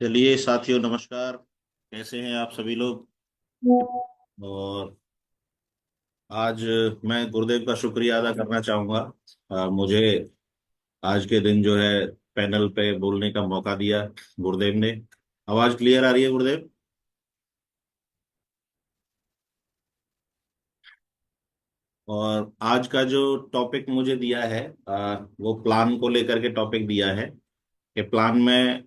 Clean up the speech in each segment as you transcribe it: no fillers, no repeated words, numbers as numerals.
चलिए साथियों, नमस्कार। कैसे हैं आप सभी लोग? और आज मैं गुरुदेव का शुक्रिया अदा करना चाहूँगा। मुझे आज के दिन जो है पैनल पे बोलने का मौका दिया गुरुदेव ने। आवाज क्लियर आ रही है गुरुदेव? और आज का जो टॉपिक मुझे दिया है, वो प्लान को लेकर के टॉपिक दिया है कि प्लान में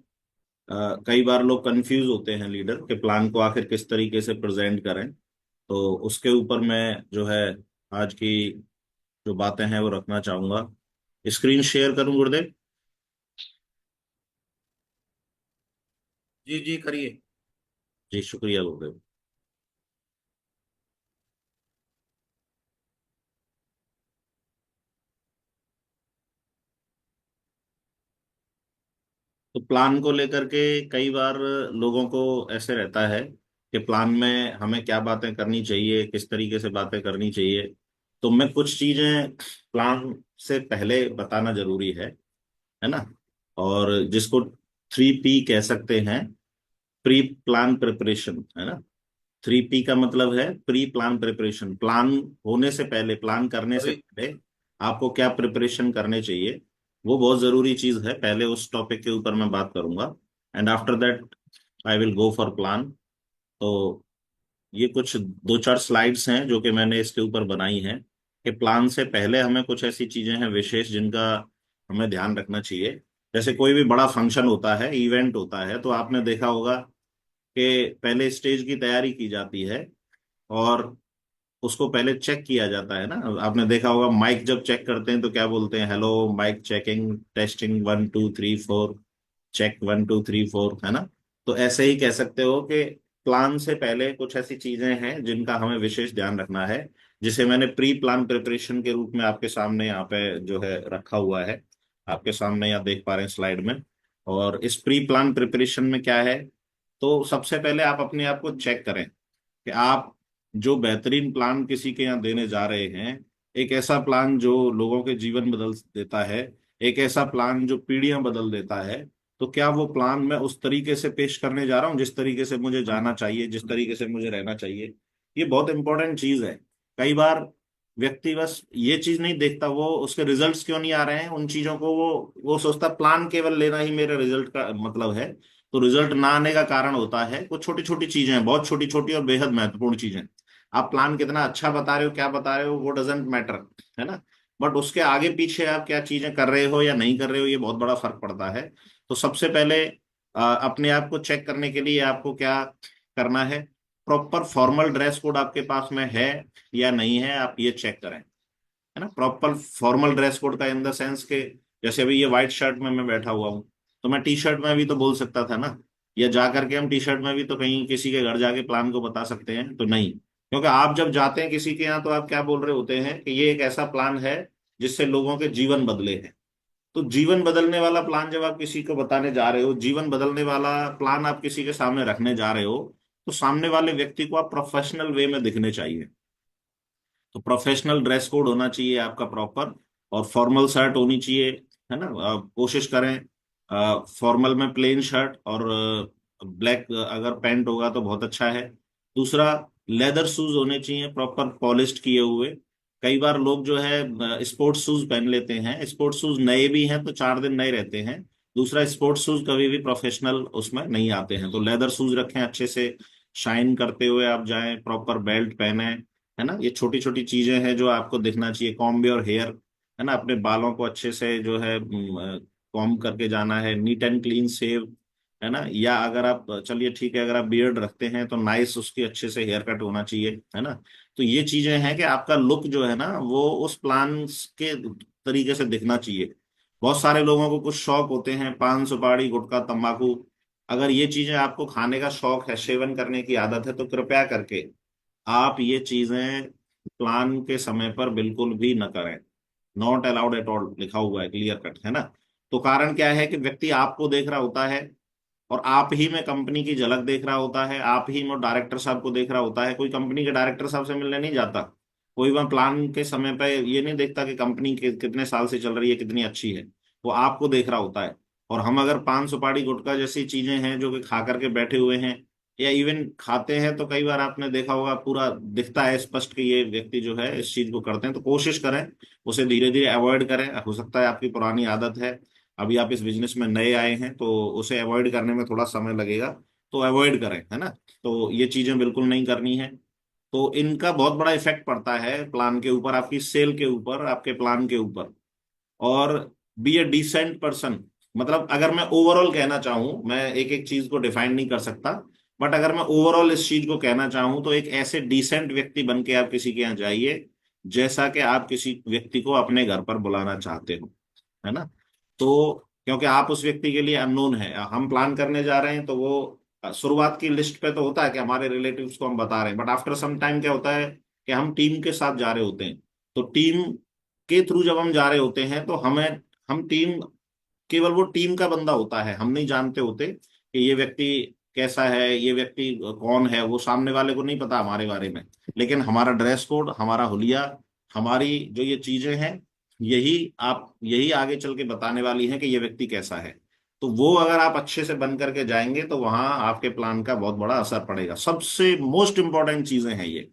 कई बार लोग कंफ्यूज होते हैं लीडर कि प्लान को आखिर किस तरीके से प्रेजेंट करें। तो उसके ऊपर मैं जो है आज की जो बातें हैं वो रखना चाहूंगा। स्क्रीन शेयर करूं गुरुदेव? जी जी, करिए। जी, शुक्रिया गुरुदेव। तो प्लान को लेकर के कई बार लोगों को ऐसे रहता है कि प्लान में हमें क्या बातें करनी चाहिए, किस तरीके से बातें करनी चाहिए। तो मैं कुछ चीजें प्लान से पहले बताना जरूरी है ना। और जिसको 3P कह सकते हैं, प्री प्लान प्रिपरेशन, है ना। 3P का मतलब है प्री प्लान प्रिपरेशन। प्लान होने से पहले, प्लान करने से पहले आपको क्या प्रिपरेशन करने चाहिए, वो बहुत जरूरी चीज है। पहले उस टॉपिक के ऊपर मैं बात करूंगा, and after that I will go for plan. तो ये कुछ दो चार स्लाइड्स हैं जो कि मैंने इसके ऊपर बनाई हैं कि प्लान से पहले हमें कुछ ऐसी चीजें हैं विशेष जिनका हमें ध्यान रखना चाहिए। जैसे कोई भी बड़ा फंक्शन होता है, इवेंट होता है, तो आपने देखा होगा कि पहले स्टेज की तैयारी की जाती है और उसको पहले चेक किया जाता है ना। आपने देखा होगा माइक जब चेक करते हैं तो क्या बोलते हैं? Hello mike checking, testing 1 2 3 4, check 1 2 3 4, है ना। तो ऐसे ही कह सकते हो कि प्लान से पहले कुछ ऐसी चीजें हैं जिनका हमें विशेष ध्यान रखना है, जिसे मैंने प्री प्लान प्रिपरेशन के रूप में आपके सामने यहाँ पे जो है रखा हुआ है। आपके सामने यहाँ देख पा रहे हैं स्लाइड में। और इस प्री प्लान प्रिपरेशन में क्या है? तो सबसे पहले आप अपने आप को चेक करें कि आप जो बेहतरीन प्लान किसी के यहाँ देने जा रहे हैं, एक ऐसा प्लान जो लोगों के जीवन बदल देता है, एक ऐसा प्लान जो पीढ़ियां बदल देता है, तो क्या वो प्लान मैं उस तरीके से पेश करने जा रहा हूँ जिस तरीके से मुझे जाना चाहिए, जिस तरीके से मुझे रहना चाहिए? ये बहुत इंपॉर्टेंट चीज है। कई बार व्यक्ति बस ये चीज नहीं देखता, वो उसके रिजल्ट्स क्यों नहीं आ रहे हैं उन चीजों को, वो सोचता प्लान केवल लेना ही मेरे रिजल्ट का मतलब है। तो रिजल्ट ना आने का कारण होता है कुछ छोटी छोटी चीजें हैं, बहुत छोटी छोटी और बेहद महत्वपूर्ण चीजें। आप प्लान कितना अच्छा बता रहे हो, क्या बता रहे हो, वो डजेंट मैटर, है ना। बट उसके आगे पीछे आप क्या चीजें कर रहे हो या नहीं कर रहे हो, ये बहुत बड़ा फर्क पड़ता है। तो सबसे पहले अपने आप को चेक करने के लिए आपको क्या करना है? प्रॉपर फॉर्मल ड्रेस कोड आपके पास में है या नहीं है, आप ये चेक करें, है ना। प्रॉपर फॉर्मल ड्रेस कोड का इन द सेंस के, जैसे अभी ये व्हाइट शर्ट में मैं बैठा हुआ हूँ, तो मैं टी शर्ट में भी तो बोल सकता था ना। या जा करके हम टी शर्ट में भी तो कहीं किसी के घर जाके प्लान को बता सकते हैं? तो नहीं, क्योंकि आप जब जाते हैं किसी के यहाँ तो आप क्या बोल रहे होते हैं कि ये एक ऐसा प्लान है जिससे लोगों के जीवन बदले हैं। तो जीवन बदलने वाला प्लान जब आप किसी को बताने जा रहे हो, जीवन बदलने वाला प्लान आप किसी के सामने रखने जा रहे हो, तो सामने वाले व्यक्ति को आप प्रोफेशनल वे में दिखने चाहिए। तो प्रोफेशनल ड्रेस कोड होना चाहिए आपका प्रॉपर, और फॉर्मल शर्ट होनी चाहिए, है ना। कोशिश करें फॉर्मल में प्लेन शर्ट और ब्लैक अगर पैंट होगा तो बहुत अच्छा है। दूसरा, लेदर शूज होने चाहिए प्रॉपर पॉलिश्ड किए हुए। कई बार लोग जो है स्पोर्ट्स शूज पहन लेते हैं, स्पोर्ट्स शूज नए भी हैं तो 4 दिन नए रहते हैं। दूसरा, स्पोर्ट्स शूज कभी भी प्रोफेशनल उसमें नहीं आते हैं, तो लेदर शूज रखें अच्छे से, शाइन करते हुए आप जाएं, प्रॉपर बेल्ट पहने, है ना। ये छोटी छोटी चीजें हैं जो आपको देखना चाहिए। कॉम्ब योर हेयर, है ना, अपने बालों को अच्छे से जो है कॉम्ब करके जाना है, नीट एंड क्लीन शेव, है ना। या अगर आप, चलिए ठीक है, अगर आप बियर्ड रखते हैं तो नाइस उसकी अच्छे से हेयर कट होना चाहिए, है ना। तो ये चीजें हैं कि आपका लुक जो है ना वो उस प्लान के तरीके से दिखना चाहिए। बहुत सारे लोगों को कुछ शौक होते हैं, पान सुपारी गुटखा तंबाकू। अगर ये चीजें आपको खाने का शौक है, सेवन करने की आदत है, तो कृपया करके आप ये चीजें प्लान के समय पर बिल्कुल भी न करें। नॉट अलाउड एट ऑल लिखा हुआ है, क्लियर कट, है ना। तो कारण क्या है कि व्यक्ति आपको देख रहा होता है और आप ही में कंपनी की झलक देख रहा होता है, आप ही में डायरेक्टर साहब को देख रहा होता है। कोई कंपनी के डायरेक्टर साहब से मिलने नहीं जाता, कोई वह प्लान के समय पे ये नहीं देखता कि कंपनी कितने साल से चल रही है, कितनी अच्छी है। वो आपको देख रहा होता है। और हम अगर पान सुपारी गुटखा जैसी चीजें हैं जो कि खा करके बैठे हुए हैं, या इवन खाते हैं, तो कई बार आपने देखा होगा पूरा दिखता है स्पष्ट कि ये व्यक्ति जो है इस चीज को करते हैं। तो कोशिश करें उसे धीरे धीरे अवॉइड करें। हो सकता है आपकी पुरानी आदत है, अभी आप इस बिजनेस में नए आए हैं, तो उसे अवॉइड करने में थोड़ा समय लगेगा, तो अवॉइड करें, है ना। तो ये चीजें बिल्कुल नहीं करनी है। तो इनका बहुत बड़ा इफेक्ट पड़ता है प्लान के ऊपर, आपकी सेल के ऊपर, आपके प्लान के ऊपर। और बी ए डिसेंट पर्सन, मतलब अगर मैं ओवरऑल कहना चाहूं, मैं एक एक चीज को डिफाइन नहीं कर सकता, बट अगर मैं ओवरऑल इस चीज को कहना चाहूं तो एक ऐसे डिसेंट व्यक्ति बन के आप किसी के यहाँ जाइए जैसा कि आप किसी व्यक्ति को अपने घर पर बुलाना चाहते हो, है ना। तो क्योंकि आप उस व्यक्ति के लिए अननोन है, हम प्लान करने जा रहे हैं, तो वो शुरुआत की लिस्ट पे तो होता है कि हमारे रिलेटिव्स को हम बता रहे हैं, बट आफ्टर सम टाइम क्या होता है कि हम टीम के साथ जा रहे होते हैं। तो टीम के थ्रू जब हम जा रहे होते हैं तो हम टीम, केवल वो टीम का बंदा होता है, हम नहीं जानते होते कि ये व्यक्ति कैसा है, ये व्यक्ति कौन है, वो सामने वाले को नहीं पता हमारे बारे में। लेकिन हमारा ड्रेस कोड, हमारा हुलिया, हमारी जो ये चीजें हैं, यही आगे चल के बताने वाली हैं कि ये व्यक्ति कैसा है। तो वो अगर आप अच्छे से बन करके जाएंगे तो वहां आपके प्लान का बहुत बड़ा असर पड़ेगा। सबसे मोस्ट इंपॉर्टेंट चीजें हैं ये।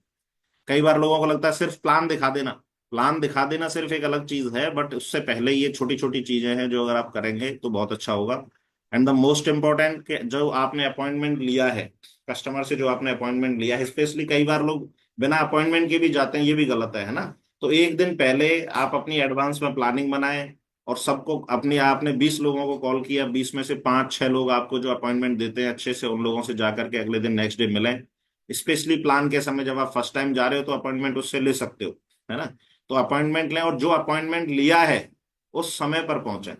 कई बार लोगों को लगता है सिर्फ प्लान दिखा देना, प्लान दिखा देना सिर्फ एक अलग चीज है, बट उससे पहले ये छोटी छोटी चीजें हैं जो अगर आप करेंगे तो बहुत अच्छा होगा। एंड द मोस्ट इम्पोर्टेंट, जो आपने अपॉइंटमेंट लिया है, कस्टमर से जो आपने अपॉइंटमेंट लिया है, स्पेशली कई बार लोग बिना अपॉइंटमेंट के भी जाते हैं, ये भी गलत है ना। तो एक दिन पहले आप अपनी एडवांस में प्लानिंग बनाएं, और सबको अपनी, आपने 20 लोगों को कॉल किया, 20 में से 5-6 लोग आपको जो अपॉइंटमेंट देते हैं अच्छे से, उन लोगों से जाकर के अगले दिन नेक्स्ट डे मिलें। स्पेशली प्लान के समय जब आप फर्स्ट टाइम जा रहे हो तो अपॉइंटमेंट उससे ले सकते हो, है ना। तो अपॉइंटमेंट लें, और जो अपॉइंटमेंट लिया है उस समय पर पहुंचे।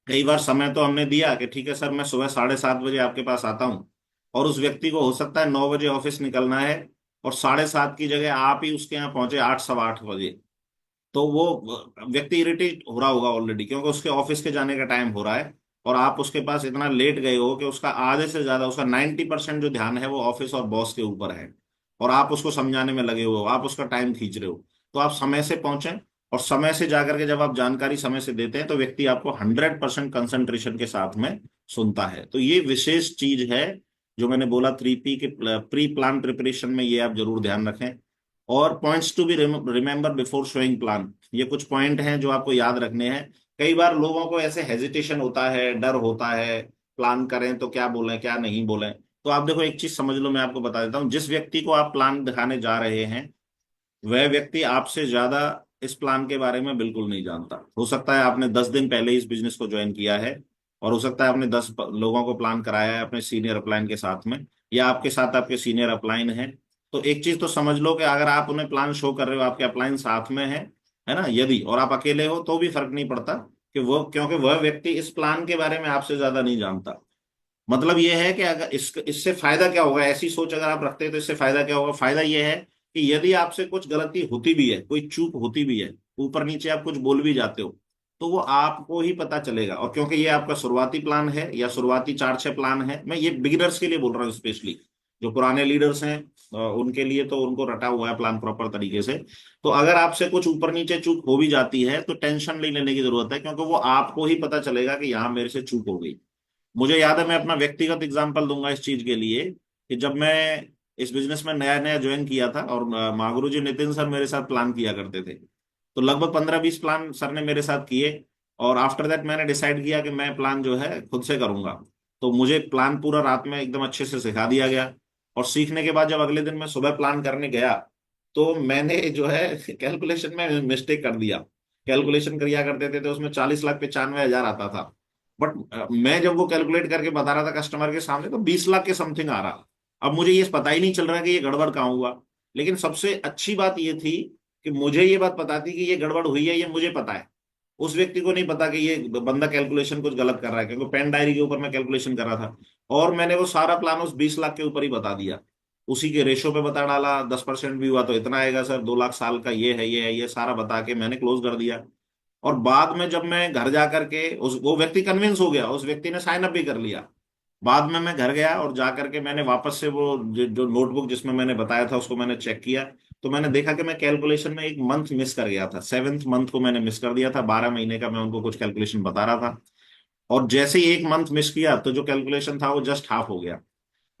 कई बार समय तो हमने दिया कि ठीक है सर, मैं सुबह 7:30 बजे आपके पास आता हूँ, और उस व्यक्ति को हो सकता है 9 बजे ऑफिस निकलना है, और 7:30 की जगह आप ही उसके यहाँ पहुंचे 8, 8:15 बजे। तो वो व्यक्ति इरिटेट हो रहा होगा ऑलरेडी, क्योंकि उसके ऑफिस के जाने का टाइम हो रहा है, और आप उसके पास इतना लेट गए हो कि उसका आधे से ज्यादा, उसका 90% जो ध्यान है वो ऑफिस और बॉस के ऊपर है, और आप उसको समझाने में लगे हुए हो, आप उसका टाइम खींच रहे हो। तो आप समय से पहुंचे, और समय से जाकर के जब आप जानकारी समय से देते हैं तो व्यक्ति आपको 100% कंसंट्रेशन के साथ में सुनता है। तो ये विशेष चीज है जो मैंने बोला 3P के प्री प्लान प्रिपरेशन में, ये आप जरूर ध्यान रखें। और points to be remember before showing plan, ये कुछ पॉइंट हैं जो आपको याद रखने हैं। कई बार लोगों को ऐसे हेजिटेशन होता है, डर होता है, प्लान करें तो क्या बोलें क्या नहीं बोलें। तो आप देखो, एक चीज समझ लो, मैं आपको बता देता हूँ, जिस व्यक्ति को आप प्लान दिखाने जा रहे हैं वह व्यक्ति आपसे ज्यादा इस प्लान के बारे में बिल्कुल नहीं जानता। हो सकता है आपने 10 दिन पहले इस बिजनेस को ज्वाइन किया है, और हो सकता है आपने 10 लोगों को प्लान कराया है अपने सीनियर अपलाइन के साथ में, या आपके साथ आपके सीनियर अपलाइन हैं। तो एक चीज तो समझ लो कि अगर आप उन्हें प्लान शो कर रहे हो, आपके अपलाइन साथ में है ना, यदि और आप अकेले हो तो भी फर्क नहीं पड़ता, कि वो, क्योंकि वह व्यक्ति इस प्लान के बारे में आपसे ज्यादा नहीं जानता। मतलब ये है कि अगर इससे फायदा क्या होगा, ऐसी सोच अगर आप रखते हैं तो इससे फायदा क्या होगा। फायदा ये है कि यदि आपसे कुछ गलती होती भी है, कोई चूक होती भी है, ऊपर नीचे आप कुछ बोल भी जाते हो, तो वो आपको ही पता चलेगा। और क्योंकि ये आपका शुरुआती प्लान है या शुरुआती 4-6 प्लान है, मैं ये बिगिनर्स के लिए बोल रहा हूँ स्पेशली, जो पुराने लीडर्स हैं उनके लिए तो उनको रटा हुआ है प्लान प्रॉपर तरीके से। तो अगर आपसे कुछ ऊपर नीचे चूक हो भी जाती है तो टेंशन नहीं लेने की जरूरत है, क्योंकि वो आपको ही पता चलेगा कि यहाँ मेरे से चूक हो गई। मुझे याद है, मैं अपना व्यक्तिगत एग्जांपल दूंगा इस चीज के लिए, कि जब मैं इस बिजनेस में नया नया ज्वाइन किया था, और महागुरु जी नितिन सर मेरे साथ प्लान किया करते थे, तो लगभग 15-20 प्लान सर ने मेरे साथ किए। और आफ्टर दैट मैंने डिसाइड किया कि मैं प्लान जो है खुद से करूंगा। तो मुझे प्लान पूरा रात में एकदम अच्छे से सिखा दिया गया, और सीखने के बाद जब अगले दिन मैं सुबह प्लान करने गया, तो मैंने जो है कैलकुलेशन में मिस्टेक कर दिया। कैलकुलेशन किया करते थे तो उसमें 40,95,000 आता था, बट मैं जब वो कैलकुलेट करके बता रहा था कस्टमर के सामने तो 20 लाख के समथिंग आ रहा। अब मुझे ये पता ही नहीं चल रहा कि ये गड़बड़ कहाँ हुआ। लेकिन सबसे अच्छी बात ये थी कि मुझे ये बात पता थी कि ये गड़बड़ हुई है, ये मुझे पता है। उस व्यक्ति को नहीं पता कि ये बंदा कैलकुलेशन कुछ गलत कर रहा है, क्योंकि पेन डायरी के ऊपर मैं कैलकुलेशन कर रहा था, और मैंने वो सारा प्लान उस 20 लाख के ऊपर ही बता दिया। उसी के रेशो पे बता डाला, 10% भी हुआ तो इतना आएगा सर, 2 लाख साल का ये है, ये है, ये सारा बता के मैंने क्लोज कर दिया। और बाद में जब मैं घर जा करके, उस वो व्यक्ति कन्विंस हो गया, उस व्यक्ति ने साइन अप भी कर लिया। बाद में मैं घर गया और जा करके मैंने वापस से वो जो नोटबुक जिसमें मैंने बताया था उसको मैंने चेक किया, तो मैंने देखा कि मैं कैलकुलेशन में एक मंथ मिस कर गया था, 7th मंथ को मैंने मिस कर दिया था। 12 महीने का मैं उनको कुछ कैलकुलेशन बता रहा था। और जैसे ही एक मंथ मिस किया तो जो कैलकुलेशन था वो जस्ट हाफ हो गया।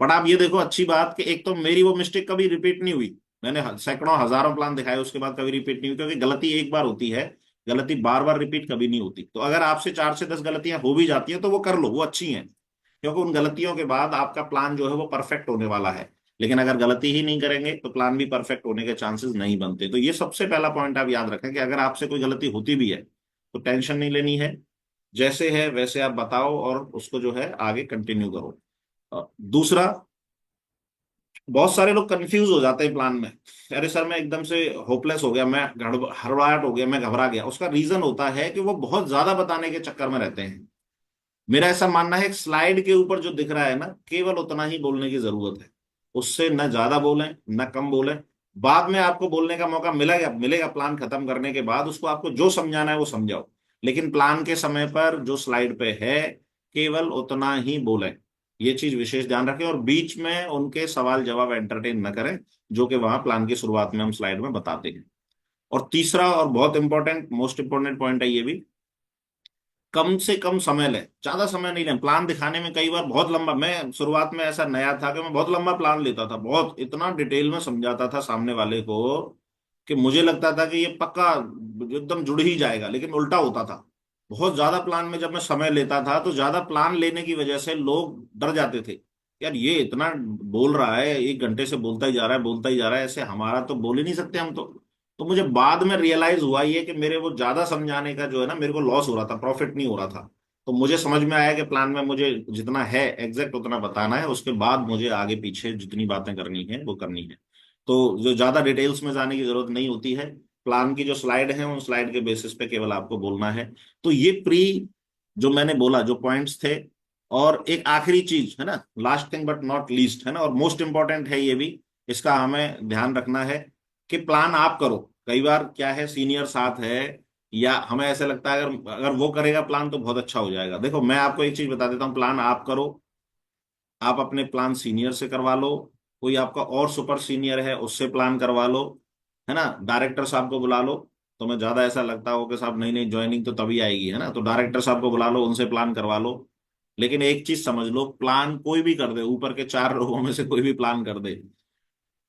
बट आप ये देखो अच्छी बात कि एक तो मेरी वो मिस्टेक कभी रिपीट नहीं हुई। मैंने सैकड़ों हजारों प्लान दिखाए, उसके बाद कभी रिपीट नहीं हुई, क्योंकि गलती एक बार होती है, गलती बार बार रिपीट कभी नहीं होती। तो अगर आपसे 4 से 10 गलतियां हो भी जाती हैं तो वो कर लो, वो अच्छी हैं, क्योंकि उन गलतियों के बाद आपका प्लान जो है वो परफेक्ट होने वाला है। लेकिन अगर गलती ही नहीं करेंगे तो प्लान भी परफेक्ट होने के चांसेस नहीं बनते। तो ये सबसे पहला पॉइंट आप याद रखें कि अगर आपसे कोई गलती होती भी है तो टेंशन नहीं लेनी है, जैसे है वैसे आप बताओ और उसको जो है आगे कंटिन्यू करो। दूसरा, बहुत सारे लोग कंफ्यूज हो जाते हैं प्लान में। अरे सर मैं एकदम से होपलेस हो गया, मैं हड़बड़ाहट हो गया, मैं घबरा गया। उसका रीजन होता है कि वो बहुत ज्यादा बताने के चक्कर में रहते हैं। मेरा ऐसा मानना है, स्लाइड के ऊपर जो दिख रहा है ना, केवल उतना ही बोलने की जरूरत है। उससे न ज्यादा बोलें न कम बोलें। बाद में आपको बोलने का मौका मिलेगा मिलेगा प्लान खत्म करने के बाद, उसको आपको जो समझाना है वो समझाओ। लेकिन प्लान के समय पर जो स्लाइड पे है, केवल उतना ही बोलें। ये चीज विशेष ध्यान रखें, और बीच में उनके सवाल जवाब एंटरटेन न करें, जो कि वहां प्लान की शुरुआत में हम स्लाइड में बताते हैं। और तीसरा और बहुत इंपॉर्टेंट, मोस्ट इंपॉर्टेंट पॉइंट है ये भी, कम से कम समय लें, ज्यादा समय नहीं लें। प्लान दिखाने में कई बार बहुत लंबा, मैं शुरुआत में ऐसा नया था कि मैं बहुत लंबा प्लान लेता था, बहुत इतना डिटेल में समझाता था सामने वाले को कि मुझे लगता था कि ये पक्का एकदम जुड़ ही जाएगा, लेकिन उल्टा होता था। बहुत ज्यादा प्लान में जब मैं समय लेता था तो ज्यादा प्लान लेने की वजह से लोग डर जाते थे, यार ये इतना बोल रहा है, 1 घंटे से बोलता ही जा रहा है, बोलता ही जा रहा है, ऐसे हमारा तो बोल ही नहीं सकते हम तो मुझे बाद में रियलाइज हुआ ये कि मेरे वो ज्यादा समझाने का जो है ना, मेरे को लॉस हो रहा था, प्रॉफिट नहीं हो रहा था। तो मुझे समझ में आया कि प्लान में मुझे जितना है एग्जैक्ट उतना बताना है, उसके बाद मुझे आगे पीछे जितनी बातें करनी है वो करनी है। तो जो ज्यादा डिटेल्स में जाने की जरूरत नहीं होती है। प्लान की जो स्लाइड है उन स्लाइड के बेसिस पे केवल आपको बोलना है। तो ये प्री, जो मैंने बोला, जो पॉइंट्स थे। और एक आखिरी चीज है ना, last thing but not least, है ना, और मोस्ट इंपॉर्टेंट है ये भी, इसका हमें ध्यान रखना है कि प्लान आप करो। कई बार क्या है, सीनियर साथ है या हमें ऐसे लगता है अगर अगर वो करेगा प्लान तो बहुत अच्छा हो जाएगा। देखो मैं आपको एक चीज बता देता हूँ, प्लान आप करो, आप अपने प्लान सीनियर से करवा लो, कोई आपका और सुपर सीनियर है उससे प्लान करवा लो, है ना, डायरेक्टर साहब को बुला लो। तो मैं ज्यादा ऐसा लगता हो कि साहब नहीं नहीं, ज्वाइनिंग तो तभी आएगी, है ना, तो डायरेक्टर साहब को बुला लो, उनसे प्लान करवा लो। लेकिन एक चीज समझ लो, प्लान कोई भी कर दे, ऊपर के 4 लोगों में से कोई भी प्लान कर दे,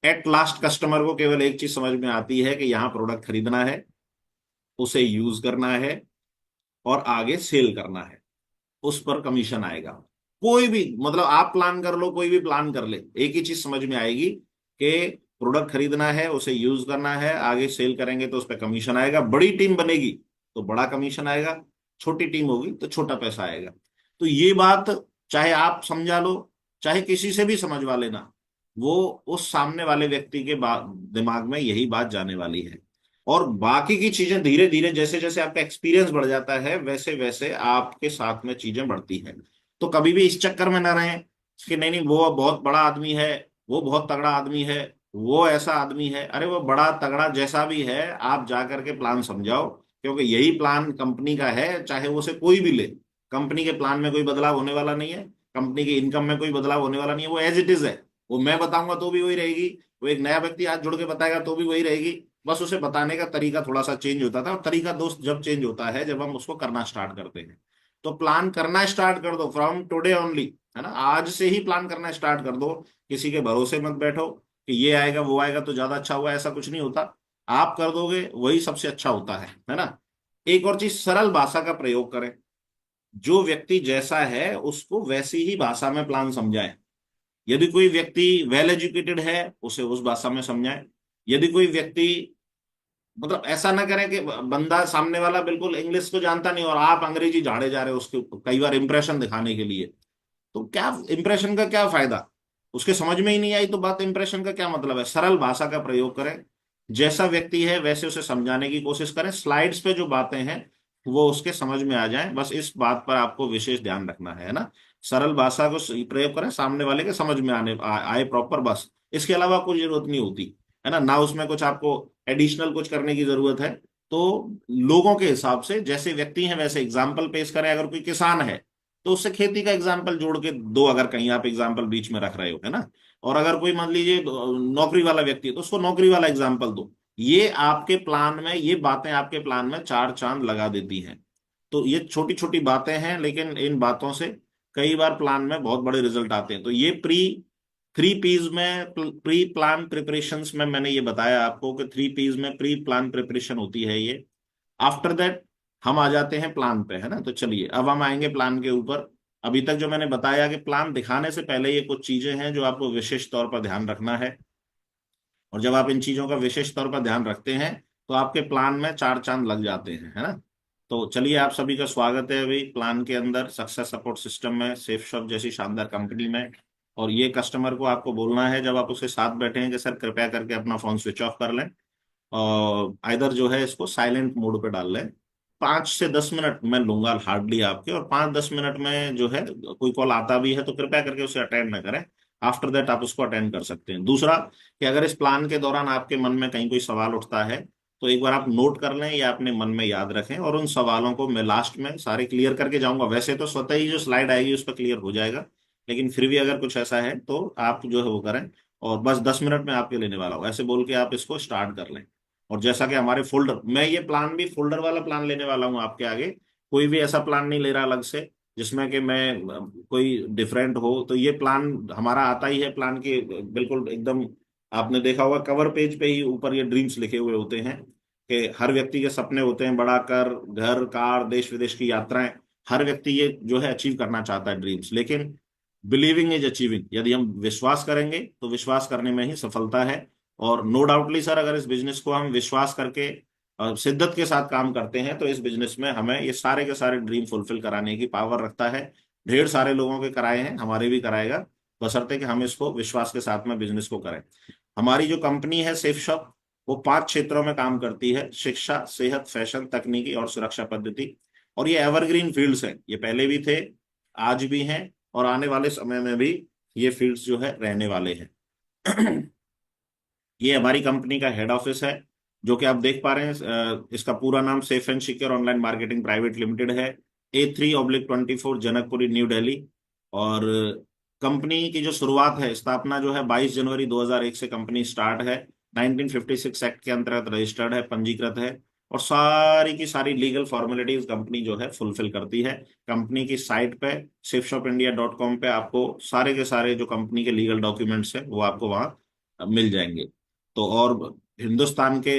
एट लास्ट कस्टमर को केवल एक चीज समझ में आती है कि यहाँ प्रोडक्ट खरीदना है, उसे यूज करना है और आगे सेल करना है, उस पर कमीशन आएगा। कोई भी, मतलब आप प्लान कर लो, कोई भी प्लान कर ले, एक ही चीज समझ में आएगी कि प्रोडक्ट खरीदना है, उसे यूज करना है, आगे सेल करेंगे तो उस पर कमीशन आएगा। बड़ी टीम बनेगी तो बड़ा कमीशन आएगा, छोटी टीम होगी तो छोटा पैसा आएगा। तो ये बात चाहे आप समझा लो, चाहे किसी से भी समझवा लेना, वो उस सामने वाले व्यक्ति के दिमाग में यही बात जाने वाली है। और बाकी की चीजें धीरे धीरे, जैसे जैसे आपका एक्सपीरियंस बढ़ जाता है वैसे वैसे आपके साथ में चीजें बढ़ती हैं। तो कभी भी इस चक्कर में ना रहें कि नहीं नहीं वो बहुत बड़ा आदमी है, वो बहुत तगड़ा आदमी है, वो ऐसा आदमी है। अरे वो बड़ा तगड़ा जैसा भी है, आप जा करके प्लान समझाओ, क्योंकि यही प्लान कंपनी का है, चाहे वो से कोई भी ले। कंपनी के प्लान में कोई बदलाव होने वाला नहीं है, कंपनी की इनकम में कोई बदलाव होने वाला नहीं है, वो एज इट इज है। वो मैं बताऊंगा तो भी वही रहेगी, वो एक नया व्यक्ति आज जुड़ के बताएगा तो भी वही रहेगी। बस उसे बताने का तरीका थोड़ा सा चेंज होता था, और तरीका दोस्त जब चेंज होता है जब हम उसको करना स्टार्ट करते हैं। तो प्लान करना स्टार्ट कर दो फ्रॉम टुडे ओनली, है ना, आज से ही प्लान करना स्टार्ट कर दो। किसी के भरोसे मत बैठो कि ये आएगा वो आएगा तो ज्यादा अच्छा हुआ, ऐसा कुछ नहीं होता। आप कर दोगे वही सबसे अच्छा होता है ना। एक और चीज, सरल भाषा का प्रयोग करें। जो व्यक्ति जैसा है उसको वैसी ही भाषा में प्लान समझाएं। यदि कोई व्यक्ति वेल एजुकेटेड है उसे उस भाषा में समझाएं। यदि कोई व्यक्ति, मतलब ऐसा ना करें कि बंदा सामने वाला बिल्कुल इंग्लिश को जानता नहीं और आप अंग्रेजी झाड़े जा रहे हो उसके, कई बार इंप्रेशन दिखाने के लिए। तो क्या इंप्रेशन का क्या फायदा, उसके समझ में ही नहीं आई तो बात इंप्रेशन का क्या मतलब है। सरल भाषा का प्रयोग करें, जैसा व्यक्ति है वैसे उसे समझाने की कोशिश करें। स्लाइड्स पे जो बातें हैं वो उसके समझ में आ जाएं, बस इस बात पर आपको विशेष ध्यान रखना है ना। सरल भाषा को प्रयोग करें, सामने वाले के समझ में आए प्रॉपर, बस इसके अलावा कोई जरूरत नहीं होती, है ना। ना उसमें कुछ आपको एडिशनल कुछ करने की जरूरत है। तो लोगों के हिसाब से जैसे व्यक्ति हैं वैसे एग्जाम्पल पेश करें। अगर कोई किसान है तो उससे खेती का एग्जाम्पल जोड़ के दो, अगर कहीं आप एग्जाम्पल बीच में रख रहे हो, है ना। और अगर कोई मान लीजिए नौकरी वाला व्यक्ति है तो उसको नौकरी वाला एग्जाम्पल दो। ये आपके प्लान में, ये बातें आपके प्लान में चार चांद लगा देती हैं। तो ये छोटी छोटी बातें हैं, लेकिन इन बातों से कई बार प्लान में बहुत बड़े रिजल्ट आते हैं। तो ये 3 P's में, प्री प्लान प्रिपरेशंस में मैंने ये बताया आपको कि 3 P's में प्री प्लान प्रिपरेशन होती है ये। आफ्टर दैट हम आ जाते हैं प्लान पे, है ना। तो चलिए अब हम आएंगे प्लान के ऊपर। अभी तक जो मैंने बताया कि प्लान दिखाने से पहले ये कुछ चीजें हैं जो आपको विशेष तौर पर ध्यान रखना है, और जब आप इन चीजों का विशेष तौर पर ध्यान रखते हैं तो आपके प्लान में 4 चांद लग जाते हैं, है ना। तो चलिए, आप सभी का स्वागत है अभी प्लान के अंदर, सक्सेस सपोर्ट सिस्टम में, सेफ शॉप जैसी शानदार कंपनी में। और ये कस्टमर को आपको बोलना है जब आप उसके साथ बैठे हैं कि सर कृपया करके अपना फोन स्विच ऑफ कर लें, और आइदर जो है इसको साइलेंट मोड पे डाल लें। 5 से 10 मिनट मैं लूंगा हार्डली आपके, और 5-10 मिनट में जो है कोई कॉल आता भी है तो कृपया करके उसे अटेंड ना करें। आफ्टर दैट आप उसको अटेंड कर सकते हैं। दूसरा, कि अगर इस प्लान के दौरान आपके मन में कहीं कोई सवाल उठता है तो एक बार आप नोट कर लें या अपने मन में याद रखें, और उन सवालों को मैं लास्ट में सारे क्लियर करके जाऊंगा। वैसे तो स्वतः ही जो स्लाइड आएगी उस पर क्लियर हो जाएगा, लेकिन फिर भी अगर कुछ ऐसा है तो आप जो है वो करें। और बस 10 मिनट में आपके लेने वाला हूँ, ऐसे बोल के आप इसको स्टार्ट कर लें। और जैसा कि हमारे फोल्डर, मैं ये प्लान भी फोल्डर वाला प्लान लेने वाला हूँ आपके आगे, कोई भी ऐसा प्लान नहीं ले रहा अलग से जिसमें कि मैं कोई डिफरेंट हो। तो ये प्लान हमारा आता ही है प्लान के बिल्कुल एकदम, आपने देखा होगा कवर पेज पे ही ऊपर ये ड्रीम्स लिखे हुए होते हैं कि हर व्यक्ति के सपने होते हैं, बड़ा कर, घर, कार, देश विदेश की यात्राएं। हर व्यक्ति ये जो है अचीव करना चाहता है ड्रीम्स, लेकिन बिलीविंग इज अचीविंग। यदि हम विश्वास करेंगे तो विश्वास करने में ही सफलता है। और नो डाउटली सर, अगर इस बिजनेस को हम विश्वास करके शिद्दत के साथ काम करते हैं तो इस बिजनेस में हमें ये सारे के सारे ड्रीम फुलफिल कराने की पावर रखता है। ढेर सारे लोगों के कराए हैं, हमारे भी कराएगा, बशर्ते कि हम इसको विश्वास के साथ में बिजनेस को करें। हमारी जो कंपनी है सेफ शॉप, वो 5 क्षेत्रों में काम करती है: शिक्षा, सेहत, फैशन, तकनीकी और सुरक्षा पद्धति। और ये एवरग्रीन फील्ड्स हैं, ये पहले भी थे, आज भी हैं, और आने वाले समय में भी ये फील्ड्स जो है रहने वाले हैं। ये हमारी कंपनी का हेड ऑफिस है, जो कि आप देख पा रहे हैं। इसका पूरा नाम safe and secure online marketing private limited है, A3/24 जनकपुरी, न्यू दिल्ली। और कंपनी की जो शुरुआत है, स्थापना जो है 22 जनवरी 2001 से कंपनी स्टार्ट है। 1956 एक्ट के अंतर्गत रजिस्टर्ड है, पंजीकृत है, और सारी की सारी लीगल फॉर्मेलिटीज कंपनी जो है फुलफिल करती है। कंपनी की साइट पे safeshopindia.com पे आपको सारे के सारे जो कंपनी के लीगल डॉक्यूमेंट्स हैं वो आपको वहाँ मिल जाएंगे। तो और हिंदुस्तान के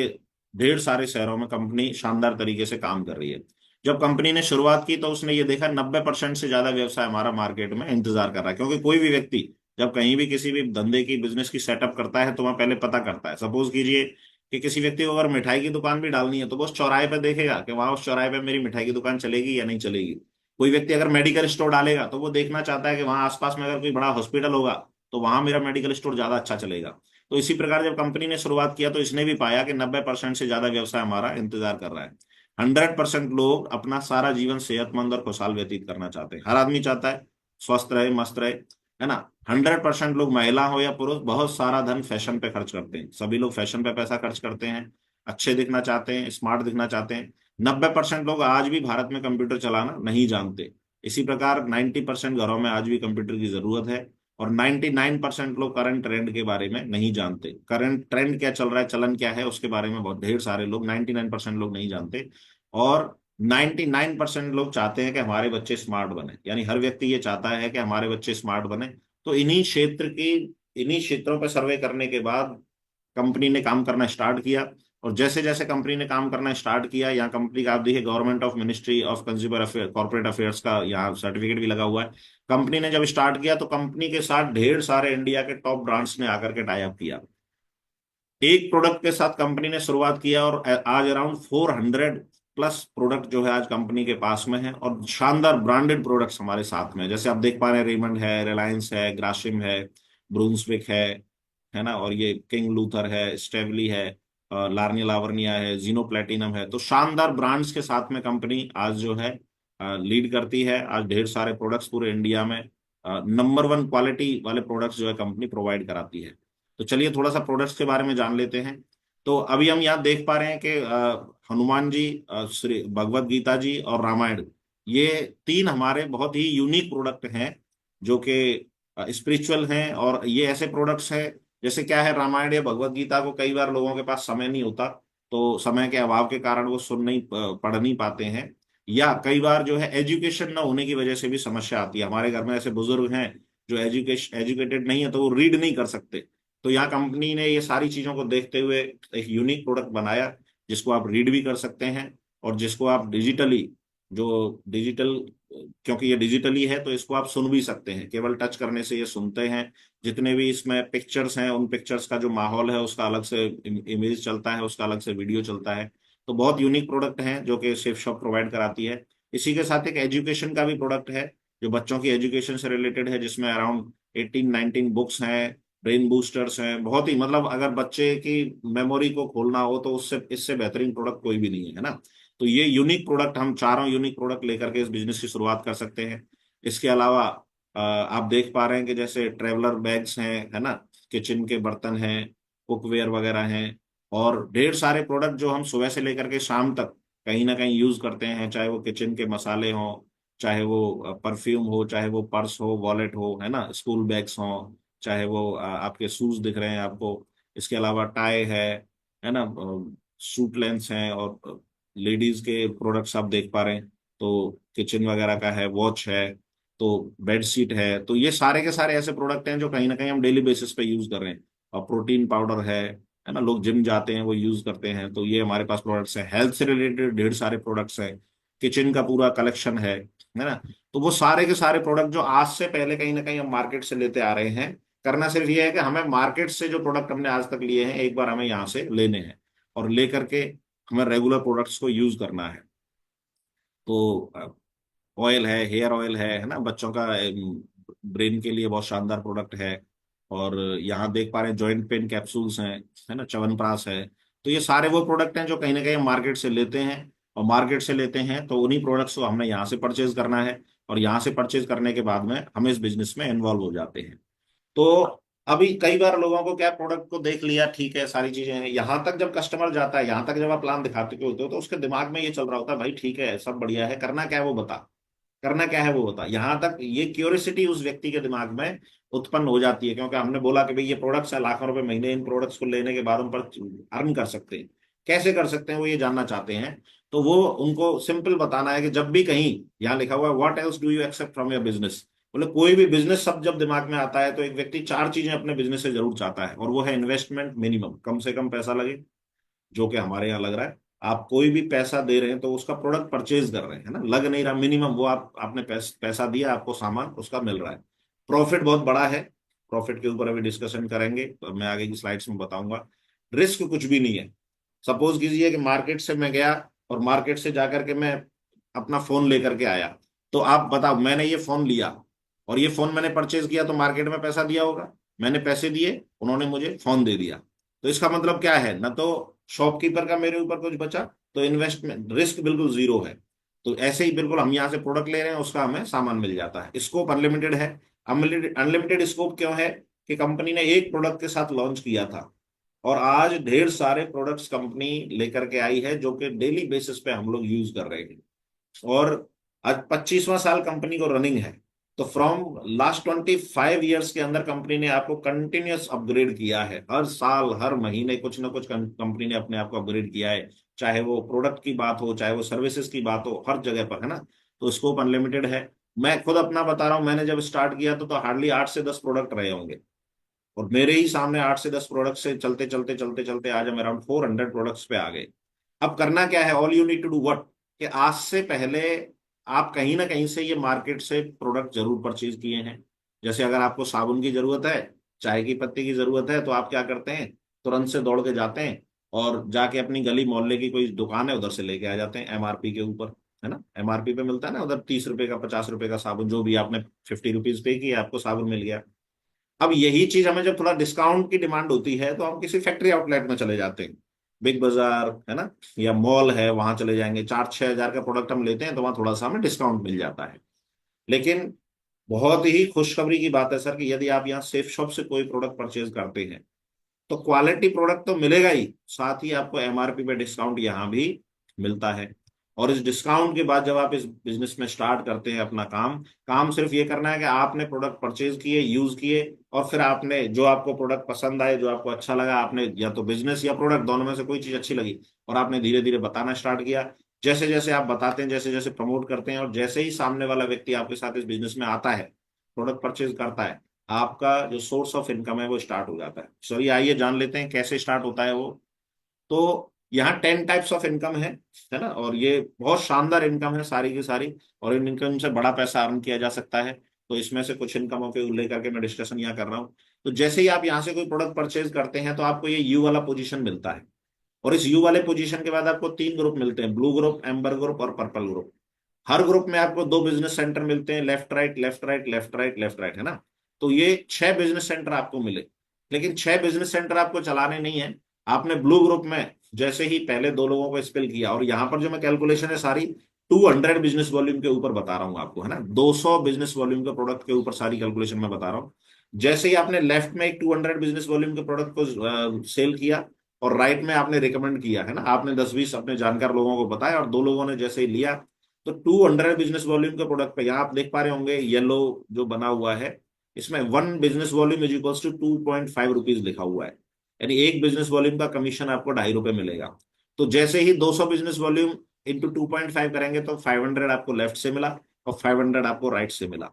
ढेर सारे शहरों में कंपनी शानदार तरीके से काम कर रही है। जब कंपनी ने शुरुआत की तो उसने ये देखा 90% से ज्यादा व्यवसाय हमारा मार्केट में इंतजार कर रहा है, क्योंकि कोई भी व्यक्ति जब कहीं भी किसी भी धंधे की, बिजनेस की सेटअप करता है तो वह पहले पता करता है। सपोज कीजिए कि किसी व्यक्ति को अगर मिठाई की दुकान भी डालनी है तो वो उस चौराहे पे देखेगा कि वहां उस चौराहे पे मेरी मिठाई की दुकान चलेगी या नहीं चलेगी। कोई व्यक्ति अगर मेडिकल स्टोर डालेगा तो वो देखना चाहता है कि वहां आसपास में अगर कोई बड़ा हॉस्पिटल होगा तो वहां मेरा मेडिकल स्टोर ज्यादा अच्छा चलेगा। तो इसी प्रकार जब कंपनी ने शुरुआत किया तो इसने भी पाया कि 90% से ज्यादा व्यवसाय हमारा इंतजार कर रहा है। 100% लोग अपना सारा जीवन सेहतमंद और खुशहाल व्यतीत करना चाहते हैं। हर आदमी चाहता है स्वस्थ रहे, मस्त रहे, है ना। 100% लोग, महिला हो या पुरुष, बहुत सारा धन फैशन पे खर्च करते हैं। सभी लोग फैशन पे पैसा खर्च करते हैं, अच्छे दिखना चाहते हैं, स्मार्ट दिखना चाहते हैं। 90% लोग आज भी भारत में कंप्यूटर चलाना नहीं जानते। इसी प्रकार 90% घरों में आज भी कंप्यूटर की जरूरत है। और 99% लोग करंट ट्रेंड के बारे में नहीं जानते। करंट ट्रेंड क्या चल रहा है, चलन क्या है, उसके बारे में बहुत ढेर सारे लोग, 99% लोग नहीं जानते। और 99% लोग चाहते हैं कि हमारे बच्चे स्मार्ट बने, यानी हर व्यक्ति ये चाहता है कि हमारे बच्चे स्मार्ट बने। तो इन्हीं क्षेत्रों पर सर्वे करने के बाद कंपनी ने काम करना स्टार्ट किया। और जैसे जैसे कंपनी ने काम करना स्टार्ट किया, यहाँ कंपनी का आप देखिए government of ministry of consumer affair, corporate affairs का यहाँ सर्टिफिकेट भी लगा हुआ है। कंपनी ने जब स्टार्ट किया तो कंपनी के साथ ढेर सारे इंडिया के टॉप ब्रांड्स ने आकर के टाई अप किया। एक प्रोडक्ट के साथ कंपनी ने शुरुआत किया और आज अराउंड 400+ प्रोडक्ट जो है आज कंपनी के पास में है, और शानदार ब्रांडेड प्रोडक्ट्स हमारे साथ में हैं। जैसे आप देख पा रहे हैं, रेमंड है, रिलायंस है, ग्रासिम है, ब्रूंसविक है ना, और ये किंग लूथर है, स्टेवली है, लार्निया लावर्निया है, जीनो प्लेटिनम है। तो शानदार ब्रांड्स के साथ में कंपनी आज जो है लीड करती है। आज ढेर सारे प्रोडक्ट्स पूरे इंडिया में नंबर 1 क्वालिटी वाले प्रोडक्ट्स जो है कंपनी प्रोवाइड कराती है। तो चलिए थोड़ा सा प्रोडक्ट्स के बारे में जान लेते हैं। तो अभी हम यहाँ देख पा रहे हैं कि हनुमान जी, श्री भगवत गीता जी और रामायण, ये 3 हमारे बहुत ही यूनिक प्रोडक्ट हैं जो कि स्पिरिचुअल हैं। और ये ऐसे प्रोडक्ट्स हैं, जैसे क्या है, रामायण या भगवत गीता को कई बार लोगों के पास समय नहीं होता, तो समय के अभाव के कारण वो सुन नहीं पढ़ नहीं पाते हैं। या कई बार जो है एजुकेशन ना होने की वजह से भी समस्या आती है। हमारे घर में ऐसे बुजुर्ग हैं जो एजुकेटेड नहीं है, तो वो रीड नहीं कर सकते। तो यहाँ कंपनी ने ये सारी चीजों को देखते हुए एक यूनिक प्रोडक्ट बनाया, जिसको आप रीड भी कर सकते हैं और जिसको आप डिजिटली, जो डिजिटल, क्योंकि ये डिजिटली है तो इसको आप सुन भी सकते हैं, केवल टच करने से ये सुनते हैं। जितने भी इसमें पिक्चर्स हैं, उन पिक्चर्स का जो माहौल है उसका अलग से इमेज चलता है, उसका अलग से वीडियो चलता है। तो बहुत यूनिक प्रोडक्ट है जो कि सेफ शॉप प्रोवाइड कराती है। इसी के साथ एक एजुकेशन का भी प्रोडक्ट है जो बच्चों की एजुकेशन से रिलेटेड है, जिसमें अराउंड 18-19 बुक्स हैं, ब्रेन बूस्टर्स हैं। बहुत ही मतलब अगर बच्चे की मेमोरी को खोलना हो तो उससे इससे बेहतरीन प्रोडक्ट कोई भी नहीं है, है ना। तो ये यूनिक प्रोडक्ट, हम चारों यूनिक प्रोडक्ट लेकर के इस बिजनेस की शुरुआत कर सकते हैं। इसके अलावा आप देख पा रहे हैं कि जैसे ट्रेवलर बैग्स हैं, है ना, किचन के बर्तन हैं, कुकवेयर वगैरह हैं, और ढेर सारे प्रोडक्ट जो हम सुबह से लेकर के शाम तक कहीं ना कहीं यूज करते हैं, चाहे वो किचन के मसाले हों, चाहे वो परफ्यूम हो, चाहे वो पर्स हो, वॉलेट हो, है ना, स्कूल बैग्स हों, चाहे वो आपके शूज दिख रहे हैं आपको। इसके अलावा टाई है ना, सूट लेंस हैं, और लेडीज के प्रोडक्ट्स आप देख पा रहे हैं। तो किचन वगैरह का है, वॉच है, तो बेड शीट है। तो ये सारे के सारे ऐसे प्रोडक्ट हैं जो कहीं ना कहीं हम डेली बेसिस पे यूज कर रहे हैं। और प्रोटीन पाउडर है ना, लोग जिम जाते हैं वो यूज करते हैं, तो ये हमारे पास प्रोडक्ट्स हैं। हेल्थ से रिलेटेड ढेर सारे प्रोडक्ट्स हैं, किचन का पूरा कलेक्शन है ना। तो वो सारे के सारे प्रोडक्ट जो आज से पहले कहीं ना कहीं हम मार्केट से लेते आ रहे हैं, करना सिर्फ ये है कि हमें मार्केट से जो प्रोडक्ट हमने आज तक लिए हैं एक बार हमें यहाँ से लेने हैं, और ले करके हमें रेगुलर प्रोडक्ट्स को यूज करना है। तो ऑयल है, हेयर ऑयल है ना, बच्चों का ब्रेन के लिए बहुत शानदार प्रोडक्ट है। और यहाँ देख पा रहे हैं जॉइंट पेन कैप्सूल्स हैं, है ना, च्यवनप्राश है। तो ये सारे वो प्रोडक्ट हैं जो कहीं ना कहीं मार्केट से लेते हैं, और मार्केट से लेते हैं तो उन्हीं प्रोडक्ट्स को हमने यहाँ से परचेज करना है, और यहाँ से परचेज करने के बाद में हम इस बिजनेस में इन्वॉल्व हो जाते हैं। तो अभी कई बार लोगों को क्या, प्रोडक्ट को देख लिया, ठीक है, सारी चीजें हैं, यहाँ तक जब कस्टमर जाता है, यहाँ तक जब आप प्लान दिखाते होते हो, तो उसके दिमाग में ये चल रहा होता है, भाई ठीक है, सब बढ़िया है, करना क्या है वो बता, करना क्या है वो बता। यहां तक ये क्यूरियोसिटी उस व्यक्ति के दिमाग में उत्पन्न हो जाती है, क्योंकि हमने बोला कि भाई ये प्रोडक्ट्स है, लाखों रुपए महीने इन प्रोडक्ट्स को लेने के बाद उन पर अर्न कर सकते हैं। कैसे कर सकते हैं वो ये जानना चाहते हैं। तो वो उनको सिंपल बताना है कि जब भी कहीं यहाँ लिखा हुआ है what else do you except from your business, बोले कोई भी बिजनेस सब जब दिमाग में आता है तो एक व्यक्ति चार चीजें अपने बिजनेस से जरूर चाहता है, और वो है इन्वेस्टमेंट मिनिमम, कम से कम पैसा लगे, जो कि हमारे यहाँ लग रहा है। आप कोई भी पैसा दे रहे हैं तो उसका प्रोडक्ट परचेज कर रहे हैं, है ना, लग नहीं रहा, मिनिमम वो आपने पैसा दिया, आपको सामान उसका मिल रहा है। प्रॉफिट बहुत बड़ा है, प्रॉफिट के ऊपर अभी डिस्कशन करेंगे, तो मैं आगे की स्लाइड्स में बताऊंगा। रिस्क कुछ भी नहीं है। सपोज कीजिए कि मार्केट से मैं गया, और मार्केट से जाकर के मैं अपना फोन लेकर के आया। तो आप बताओ, मैंने ये फोन लिया और ये फोन मैंने परचेज किया, तो मार्केट में पैसा दिया होगा, मैंने पैसे दिए, उन्होंने मुझे फोन दे दिया। तो इसका मतलब क्या है, ना तो शॉपकीपर का मेरे ऊपर कुछ बचा, तो इन्वेस्टमेंट रिस्क बिल्कुल जीरो है। तो ऐसे ही बिल्कुल हम यहाँ से प्रोडक्ट ले रहे हैं, उसका हमें सामान मिल जाता है। स्कोप अनलिमिटेड है। अनलिमिटेड स्कोप क्यों है, कि कंपनी ने एक प्रोडक्ट के साथ लॉन्च किया था, और आज ढेर सारे प्रोडक्ट्स कंपनी लेकर के आई है जो कि डेली बेसिस पे हम लोग यूज कर रहे हैं। और आज 25वां साल कंपनी को रनिंग है। तो फ्रॉम लास्ट 25 ईयर्स के अंदर कंपनी ने आपको कंटिन्यूअस अपग्रेड किया है, हर साल हर महीने कुछ ना कुछ कंपनी ने अपने आप को अपग्रेड किया है, चाहे वो प्रोडक्ट की बात हो, चाहे वो सर्विसेज की बात हो, हर जगह पर, है ना। तो स्कोप अनलिमिटेड है। मैं खुद अपना बता रहा हूँ, मैंने जब स्टार्ट किया तो हार्डली 8 से 10 प्रोडक्ट रहे होंगे, और मेरे ही सामने 8 से 10 प्रोडक्ट से चलते चलते चलते चलते आज हम अराउंड 400 प्रोडक्ट्स पे आ गए। अब करना क्या है, all you need to do what, कि आज से पहले आप कहीं ना कहीं से ये मार्केट से प्रोडक्ट जरूर परचेज किए हैं। जैसे अगर आपको साबुन की जरूरत है, चाय की पत्ती की जरूरत है, तो आप क्या करते हैं, तुरंत से दौड़ के जाते हैं, और जाके अपनी गली मोहल्ले की कोई दुकान है उधर से लेके आ जाते हैं एमआरपी के ऊपर, है ना। एमआरपी पे मिलता है ना उधर, 30 रुपए का, 50 रुपए का साबुन, जो भी आपने 50 रुपीज पे किया आपको साबुन मिल गया। अब यही चीज हमें जब थोड़ा डिस्काउंट की डिमांड होती है तो हम किसी फैक्ट्री आउटलेट में चले जाते हैं, बिग बाजार, है ना, या मॉल है, वहां चले जाएंगे, 4-6 हजार का प्रोडक्ट हम लेते हैं, तो वहां थोड़ा सा हमें डिस्काउंट मिल जाता है। लेकिन बहुत ही खुशखबरी की बात है सर, कि यदि आप यहाँ सेफ शॉप से कोई प्रोडक्ट परचेज करते हैं तो क्वालिटी प्रोडक्ट तो मिलेगा ही, साथ ही आपको एमआरपी पे डिस्काउंट यहाँ भी मिलता है। और इस डिस्काउंट के बाद जब आप इस बिजनेस में स्टार्ट करते हैं अपना काम, काम सिर्फ ये करना है कि आपने प्रोडक्ट परचेज किए, यूज किए, और फिर आपने जो आपको प्रोडक्ट पसंद आए, जो आपको अच्छा लगा, आपने या तो बिजनेस या प्रोडक्ट दोनों में से कोई चीज अच्छी लगी, और आपने धीरे धीरे बताना स्टार्ट किया। जैसे जैसे आप बताते हैं, जैसे जैसे प्रमोट करते हैं, और जैसे ही सामने वाला व्यक्ति आपके साथ इस बिजनेस में आता है, प्रोडक्ट परचेज करता है, आपका जो सोर्स ऑफ इनकम है वो स्टार्ट हो जाता है। चलिए आइए जान लेते हैं कैसे स्टार्ट होता है वो। तो यहाँ 10 टाइप्स ऑफ इनकम है ना, और ये बहुत शानदार इनकम है सारी की सारी, और इन इनकम से बड़ा पैसा अर्न किया जा सकता है। तो इसमें से कुछ इनकमों के उल्लेख करके मैं डिस्कशन यहाँ कर रहा हूँ। तो जैसे ही आप यहाँ से कोई प्रोडक्ट परचेज करते हैं तो आपको ये यू वाला पोजीशन मिलता है, और इस यू वाले पोजीशन के बाद आपको 3 ग्रुप मिलते हैं, ब्लू ग्रुप, एम्बर ग्रुप और पर्पल ग्रुप। हर ग्रुप में आपको 2 बिजनेस सेंटर मिलते हैं, left right left right left right left right, है ना। तो ये 6 बिजनेस सेंटर आपको मिले। लेकिन 6 बिजनेस सेंटर आपको चलाने नहीं है। आपने ब्लू ग्रुप में जैसे ही पहले 2 लोगों को स्पेल किया, और यहाँ पर जो मैं कैलकुलेशन है सारी 200 बिजनेस वॉल्यूम के ऊपर बता रहा हूँ आपको, है ना, 200 बिजनेस वॉल्यूम के प्रोडक्ट के ऊपर सारी कैलकुलेशन मैं बता रहा हूँ। जैसे ही आपने लेफ्ट में एक 200 बिजनेस वॉल्यूम के प्रोडक्ट को सेल किया, और राइट में आपने रिकमेंड किया, है ना, आपने 10-20 अपने जानकार लोगों को बताया, और 2 लोगों ने जैसे ही लिया, तो 200 बिजनेस वॉल्यूम के प्रोडक्ट पे यहाँ आप देख पा रहे होंगे येलो जो बना हुआ है, इसमें 1 business volume is equals to 2.5 rupees लिखा हुआ है। यानी एक बिजनेस वॉल्यूम का कमीशन आपको ₹2.5 मिलेगा। तो जैसे ही 200 बिजनेस वॉल्यूम इंटू 2.5 करेंगे तो 500 आपको लेफ्ट से मिला, और 500 आपको राइट से मिला,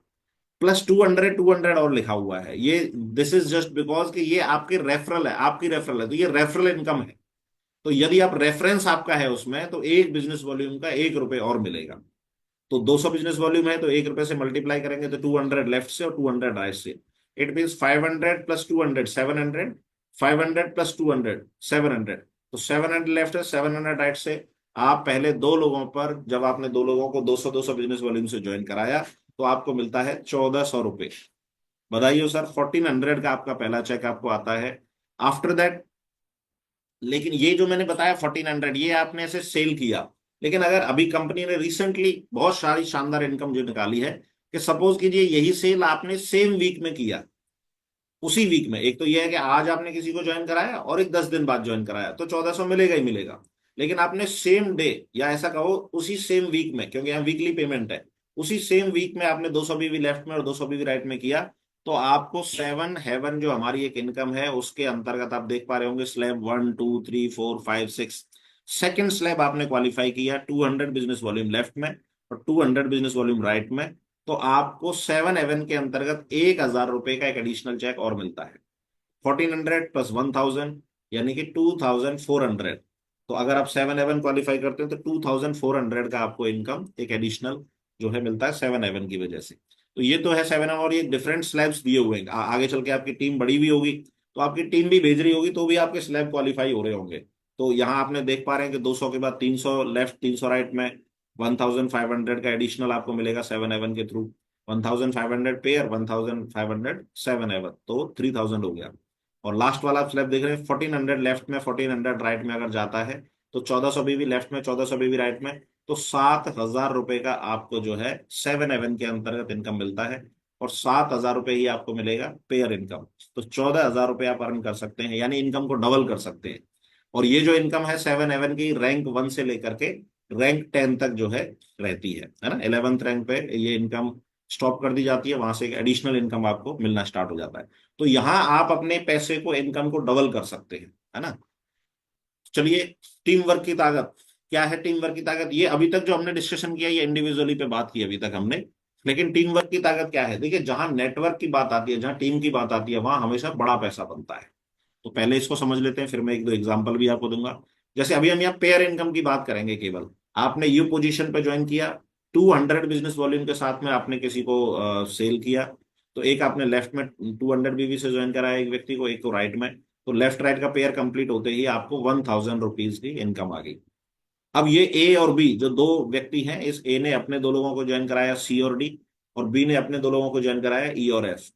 प्लस 200 और लिखा हुआ है ये। दिस इज जस्ट बिकॉज कि ये आपके रेफरल है, आपकी रेफरल है, तो ये रेफरल इनकम है। तो यदि आप रेफरेंस आपका है उसमें, तो एक बिजनेस वॉल्यूम का ₹1 और मिलेगा। तो 200 बिजनेस वॉल्यूम है तो ₹1 से मल्टीप्लाई करेंगे तो 200 लेफ्ट से और 200 राइट से। It mean 500 plus 200 700, 500 plus 200 700। तो 700 लेफ्ट है, 700 राइट से। आप पहले 2 लोगों पर, जब आपने 2 लोगों को 200 200 बिजनेस वॉल्यूम से ज्वाइन कराया, तो आपको मिलता है ₹1400। बधाई सर, 1400 का आपका पहला चेक आपको आता है। आफ्टर दैट, लेकिन ये जो मैंने बताया 1400, ये आपने ऐसे सेल किया। लेकिन अगर अभी कंपनी ने रिसेंटली बहुत सारी शानदार इनकम जो निकाली है, कि सपोज कीजिए यही सेल आपने सेम वीक में किया, उसी वीक में, एक तो ये है कि आज आपने किसी को ज्वाइन कराया और एक 10 दिन बाद ज्वाइन कराया, तो 1400 मिलेगा ही मिलेगा। लेकिन आपने सेम डे, या ऐसा कहो उसी सेम वीक में, क्योंकि यहाँ वीकली पेमेंट है, उसी सेम वीक में आपने 200 बीवी लेफ्ट में और 200 बीवी राइट में किया, तो आपको 7 हेवन जो हमारी एक इनकम है उसके अंतर्गत आप देख पा रहे होंगे, स्लैब 1 2 3 4 5 6, सेकेंड स्लैब आपने क्वालिफाई किया 200 बिजनेस वॉल्यूम लेफ्ट में और 200 बिजनेस वॉल्यूम राइट में। तो आपको 7 हेवन के अंतर्गत ₹1000 का एक एडिशनल चेक और मिलता है। 1400 प्लस 1000 यानी कि 2400। तो अगर आप 7 हेवन क्वालिफाई करते हैं तो 2400 का आपको इनकम एक एडिशनल जो है मिलता है 7 हेवन की वजह से। तो ये तो है 7 हेवन, और ये डिफरेंट स्लैब्स दिए हुए हैं। आगे चल के आपकी टीम बड़ी भी होगी, तो आपकी टीम भी भेज रही होगी, तो भी आपके स्लैब क्वालिफाई हो रहे होंगे। तो यहाँ आपने देख पा रहे हैं कि 200 के बाद 300 लेफ्ट 300 राइट में 1500 का एडिशनल आपको मिलेगा 7 हेवन के थ्रू। 1500 पेयर, 1500 7 हेवन, तो 3000 हो गया। और लास्ट वाला आप स्लैब देख रहे हैं 1400 लेफ्ट में 1400 राइट में अगर जाता है, तो 1400 बीवी लेफ्ट में 1400 बीवी राइट में, तो ₹7000 का आपको जो है 7 हेवन के अंतर्गत इनकम मिलता है। और ₹7000 ही आपको मिलेगा पेयर इनकम। तो ₹14,000 आप अर्न कर सकते हैं, यानी इनकम को डबल कर सकते हैं। और ये जो इनकम है 7 हेवन की, रैंक 1 से लेकर के रैंक 10 तक जो है रहती है ना। 11th रैंक पे ये इनकम स्टॉप कर दी जाती है, वहां से एक एडिशनल इनकम आपको मिलना स्टार्ट हो जाता है। तो यहाँ आप अपने पैसे को, इनकम को डबल कर सकते हैं, है ना। चलिए, टीम वर्क की ताकत क्या है? टीम वर्क की ताकत, ये अभी तक जो हमने डिस्कशन किया, ये इंडिविजुअली पे बात की अभी तक हमने। लेकिन टीम वर्क की ताकत क्या है? देखिए, जहां नेटवर्क की बात आती है, जहां टीम की बात आती है, वहां हमेशा बड़ा पैसा बनता है। तो पहले इसको समझ लेते हैं, फिर मैं 1-2 एग्जांपल भी आपको दूंगा। जैसे अभी हम यहाँ पेयर इनकम की बात करेंगे केवल। आपने यू पोजीशन पे ज्वाइन किया, 200 बिजनेस वॉल्यूम के साथ में आपने किसी को सेल किया। तो एक आपने लेफ्ट में 200 बीवी से ज्वाइन कराया एक व्यक्ति को, एक को राइट में। तो लेफ्ट राइट का पेयर कंप्लीट होते ही आपको ₹1000 की इनकम आ गई। अब ये ए और बी जो 2 व्यक्ति हैं, इस ए ने अपने 2 लोगों को ज्वाइन कराया सी और डी, और बी ने अपने 2 लोगों को ज्वाइन कराया ई और एफ।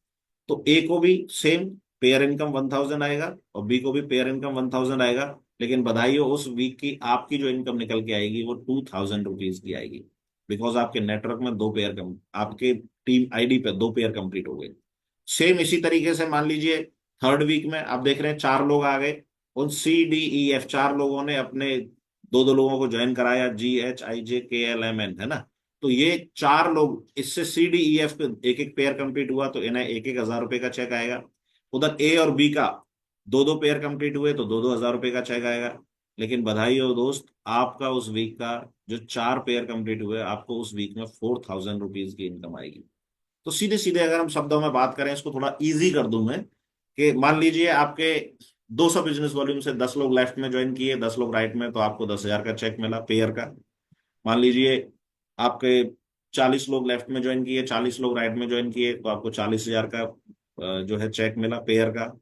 तो ए को भी सेम पेयर इनकम 1000 आएगा, और बी को भी पेयर इनकम 1000 आएगा। लेकिन बधाई हो, उस वीक की आपकी जो इनकम निकल के आएगी वो ₹2000 की आएगी। बिकॉज आपके नेटवर्क में 2 पेयर कम, आपके टीम आईडी पे 2 पेयर कंप्लीट हो गए। सेम इसी तरीके से मान लीजिए थर्ड वीक में आप देख रहे हैं 4 लोग आ गए। उन C D E F 4 लोगों ने अपने 2-2 लोगों को ज्वाइन कराया, GHIJKLMN, है ना। तो ये 4 लोग, इससे C D E F पे एक एक पेयर कंप्लीट हुआ, तो इन्हें ₹1000 का चेक आएगा। उधर ए और बी का 2-2 पेयर कंप्लीट हुए तो ₹2000 का चेक आएगा। लेकिन बधाई हो दोस्त, आपका उस वीक का जो 4 पेयर कंप्लीट हुए, आपको उस वीक में 4000 रुपीज की इनकम आएगी। तो सीधे सीधे अगर हम शब्दों में बात करें, इसको थोड़ा इजी कर दूं मैं, कि मान लीजिए आपके 200 बिजनेस वॉल्यूम से 10 लोग लेफ्ट में ज्वाइन किए, 10 लोग राइट में, तो आपको 10,000 का चेक मिला पेयर का। मान लीजिए आपके 40 लोग लेफ्ट में ज्वाइन किए, 40 लोग राइट में ज्वाइन किए, तो आपको 40,000 का जो है चेक मिला पेयर का।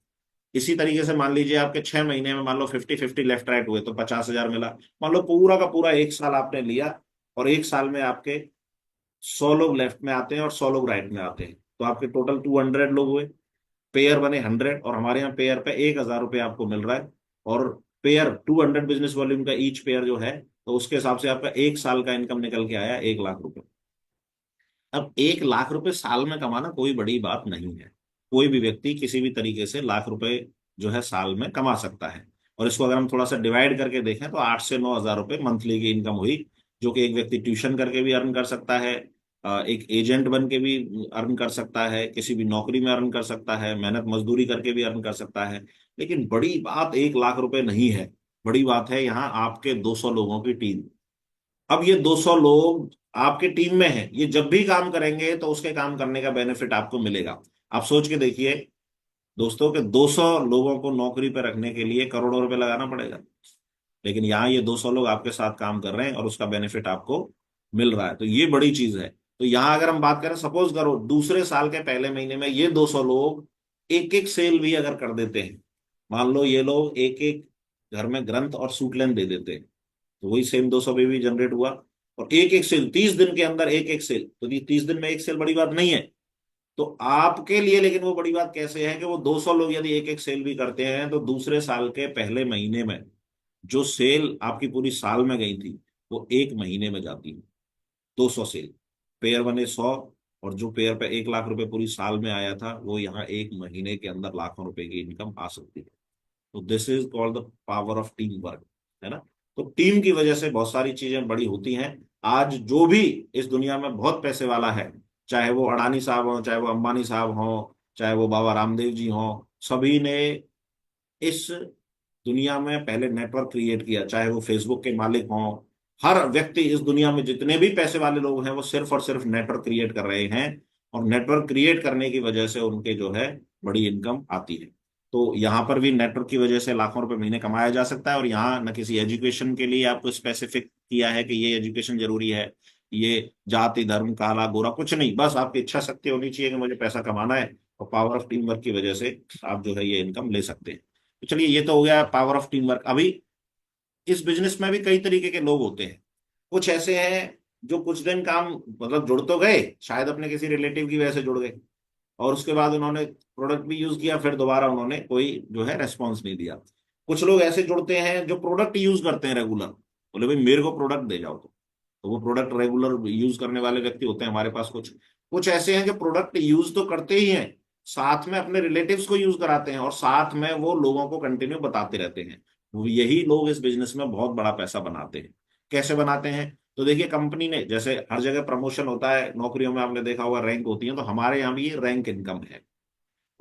इसी तरीके से मान लीजिए आपके 6 महीने में मान लो 50-50 लेफ्ट राइट हुए, तो 50,000 मिला। मान लो पूरा का पूरा 1 साल आपने लिया, और 1 साल में आपके 100 लोग लेफ्ट में आते हैं और 100 लोग राइट में आते हैं, तो आपके टोटल 200 लोग हुए, पेयर बने 100, और हमारे यहाँ पेयर पे 1,000 रुपये आपको मिल रहा है। और पेयर 200 बिजनेस वॉल्यूम का ईच पेयर जो है, तो उसके हिसाब से आपका 1 साल का इनकम निकल के आया 1 लाख रुपए। अब 1 लाख रुपए साल में कमाना कोई बड़ी बात नहीं है। कोई भी व्यक्ति किसी भी तरीके से लाख रुपए जो है साल में कमा सकता है। और इसको अगर हम थोड़ा सा डिवाइड करके देखें, तो 8 से 9 हजार रुपए मंथली की इनकम हुई, जो कि एक व्यक्ति ट्यूशन करके भी अर्न कर सकता है, एक एजेंट बन के भी अर्न कर सकता है, किसी भी नौकरी में अर्न कर सकता है, मेहनत मजदूरी करके भी अर्न कर सकता है। लेकिन बड़ी बात 1 लाख रुपए नहीं है, बड़ी बात है यहाँ आपके 200 लोगों की टीम। अब ये 200 लोग आपके टीम में हैं, ये जब भी काम करेंगे तो उसके काम करने का बेनिफिट आपको मिलेगा। आप सोच के देखिए दोस्तों, के 200 लोगों को नौकरी पर रखने के लिए करोड़ों रुपए लगाना पड़ेगा, लेकिन यहाँ ये 200 लोग आपके साथ काम कर रहे हैं और उसका बेनिफिट आपको मिल रहा है, तो ये बड़ी चीज है। तो यहाँ अगर हम बात करें, सपोज करो दूसरे साल के पहले महीने में ये 200 लोग एक एक सेल भी अगर कर देते हैं, मान लो ये लोग एक एक घर में ग्रंथ और सूटलेन दे देते हैं, तो वही सेम 200 पे भी जनरेट हुआ। और एक एक सेल 30 दिन के अंदर, एक एक सेल, तो ये 30 दिन में एक सेल बड़ी बात नहीं है। तो आपके लिए लेकिन वो बड़ी बात कैसे है, कि वो 200 लोग यदि एक एक सेल भी करते हैं, तो दूसरे साल के पहले महीने में जो सेल आपकी पूरी साल में गई थी, वो एक महीने में जाती है। 200 सेल, पेयर बने 100, और जो पेयर पे 1 लाख रुपए पूरी साल में आया था, वो यहाँ एक महीने के अंदर लाखों रुपए की इनकम आ सकती है। तो this is called the power of team work, है ना। तो टीम की वजह से बहुत सारी चीजें बड़ी होती हैं। आज जो भी इस दुनिया में बहुत पैसे वाला है, चाहे वो अडानी साहब हो, चाहे वो अंबानी साहब हो, चाहे वो बाबा रामदेव जी हो, सभी ने इस दुनिया में पहले नेटवर्क क्रिएट किया। चाहे वो फेसबुक के मालिक हों, हर व्यक्ति इस दुनिया में जितने भी पैसे वाले लोग हैं, वो सिर्फ और सिर्फ नेटवर्क क्रिएट कर रहे हैं, और नेटवर्क क्रिएट करने की वजह से उनके जो है बड़ी इनकम आती है। तो यहाँ पर भी नेटवर्क की वजह से लाखों रुपए महीने कमाया जा सकता है। और यहाँ न किसी एजुकेशन के लिए आपको स्पेसिफिक किया है कि ये एजुकेशन जरूरी है, ये जाति धर्म काला गोरा कुछ नहीं, बस आपकी इच्छा शक्ति होनी चाहिए कि मुझे पैसा कमाना है, और पावर ऑफ टीम वर्क की वजह से आप जो है ये इनकम ले सकते हैं। तो चलिए, ये तो हो गया पावर ऑफ टीम वर्क। अभी इस बिजनेस में भी कई तरीके के लोग होते हैं। कुछ ऐसे हैं जो कुछ दिन काम, मतलब जुड़ तो गए, शायद अपने किसी रिलेटिव की वजह से जुड़ गए, और उसके बाद उन्होंने प्रोडक्ट भी यूज किया, फिर दोबारा उन्होंने कोई जो है रेस्पॉन्स नहीं दिया। कुछ लोग ऐसे जुड़ते हैं जो प्रोडक्ट यूज करते हैं रेगुलर, बोले भाई मेरे को प्रोडक्ट दे जाओ, तो वो प्रोडक्ट रेगुलर यूज करने वाले व्यक्ति होते हैं हमारे पास। कुछ कुछ ऐसे हैं जो प्रोडक्ट यूज तो करते ही हैं, साथ में अपने रिलेटिव्स को यूज कराते हैं, और साथ में वो लोगों को कंटिन्यू बताते रहते हैं। यही लोग इस बिजनेस में बहुत बड़ा पैसा बनाते हैं। कैसे बनाते हैं? तो देखिए, कंपनी ने, जैसे हर जगह प्रमोशन होता है, नौकरियों में आपने देखा होगा रैंक होती है, तो हमारे यहाँ भी ये रैंक इनकम है।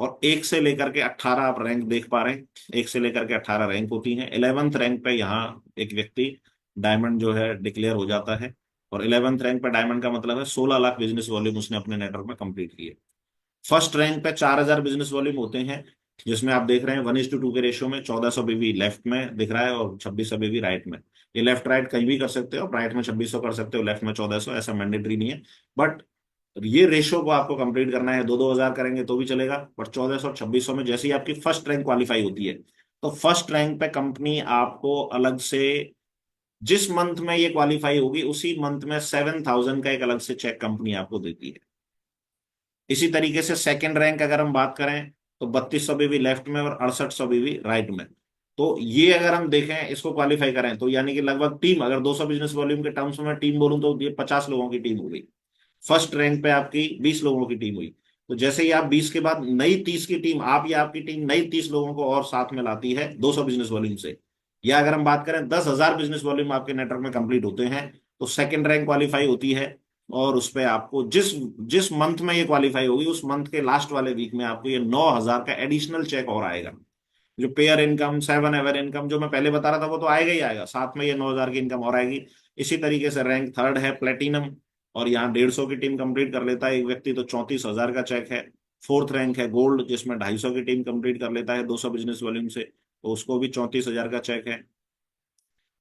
और 1 से लेकर के 18 आप रैंक देख पा रहे हैं, 1 से लेकर के 18 रैंक होती हैं। 11th रैंक पे यहाँ एक व्यक्ति डायमंड जो है डिक्लेयर हो जाता है। और 11th रैंक पे डायमंड का मतलब है 16 लाख बिजनेस वॉल्यूम उसने अपने नेटवर्क में कंप्लीट किए। फर्स्ट रैंक पे 4,000 बिजनेस वॉल्यूम होते हैं, जिसमें आप देख रहे हैं 1:2 के रेशियो में 1400 बीवी लेफ्ट में दिख रहा है और 2600 बीवी राइट में। ये लेफ्ट राइट कहीं भी कर सकते हो, राइट में 2600 कर सकते हो, लेफ्ट में 1400, ऐसा मैंडेटरी नहीं है। बट ये रेशियो को आपको कंप्लीट करना है, 2-2 हजार करेंगे तो भी चलेगा, बट 1400 और 2600 में जैसे ही आपकी फर्स्ट रैंक क्वालिफाई होती है, तो फर्स्ट रैंक पे कंपनी आपको अलग से, जिस मंथ में ये क्वालिफाई होगी उसी मंथ में 7,000 का एक अलग से चेक कंपनी आपको देती है। इसी तरीके से सेकंड रैंक अगर हम बात करें, तो 3200 बीवी लेफ्ट में और 6800 बीवी राइट में। तो ये अगर हम देखें, इसको क्वालिफाई करें, तो यानी कि लगभग टीम, अगर 200 बिजनेस वॉल्यूम के टर्म्स में टीम बोलूं, तो ये 50 लोगों की टीम हो गई। फर्स्ट रैंक पे आपकी 20 लोगों की टीम हुई। तो जैसे ही आप 20 के बाद नई 30 की टीम, आप या आपकी टीम नई 30 लोगों को और साथ में लाती है 200 बिजनेस वॉल्यूम से, या अगर हम बात करें 10,000 बिजनेस वॉल्यूम आपके नेटवर्क में कंप्लीट होते हैं, तो सेकंड रैंक क्वालिफाई होती है। और उस पर आपको जिस जिस मंथ में ये क्वालिफाई होगी, उस मंथ के लास्ट वाले वीक में आपको ये 9,000 का एडिशनल चेक और आएगा। जो पेयर इनकम, 7 एवर इनकम जो मैं पहले बता रहा था वो तो आएगा ही आएगा, साथ में ये 9,000 की इनकम और आएगी। इसी तरीके से रैंक थर्ड है प्लेटिनम, और यहाँ 150 की टीम कंप्लीट कर लेता है एक व्यक्ति तो 34,000 का चेक है। फोर्थ रैंक है गोल्ड, जिसमें 250 की टीम कंप्लीट कर लेता है 200 बिजनेस वॉल्यूम से, तो उसको भी 34,000 का चेक है।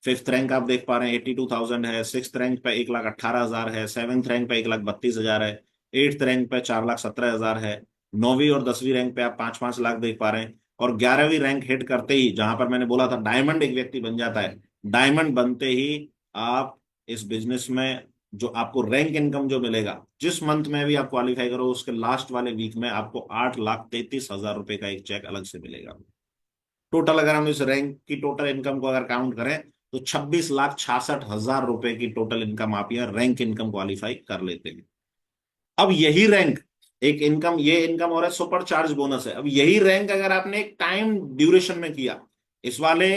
फिफ्थ रैंक आप देख पा रहे हैं 82,000 है। सिक्स रैंक पे 1,18,000 है। सेवेंथ रैंक पे 1,32,000 है। एट्थ रैंक पे 4,17,000 है। नौवीं और 10वीं रैंक पे आप 5-5 लाख देख पा रहे हैं। और 11वीं रैंक हिट करते ही, जहां पर मैंने बोला था डायमंड एक व्यक्ति बन जाता है, डायमंड बनते ही आप इस बिजनेस में जो आपको रैंक इनकम जो मिलेगा, जिस मंथ में भी आप क्वालिफाई करो उसके लास्ट वाले वीक में आपको 8,33,000 रुपए का एक चेक अलग से मिलेगा। टोटल अगर हम इस रैंक की टोटल इनकम को अगर काउंट करें तो 26,66,000 रुपए की टोटल इनकम आप यहाँ रैंक इनकम क्वालिफाई कर लेते हैं। अब यही रैंक, एक इनकम, ये इनकम और है सुपर चार्ज बोनस है। अब यही रैंक अगर आपने एक टाइम ड्यूरेशन में किया, इस वाले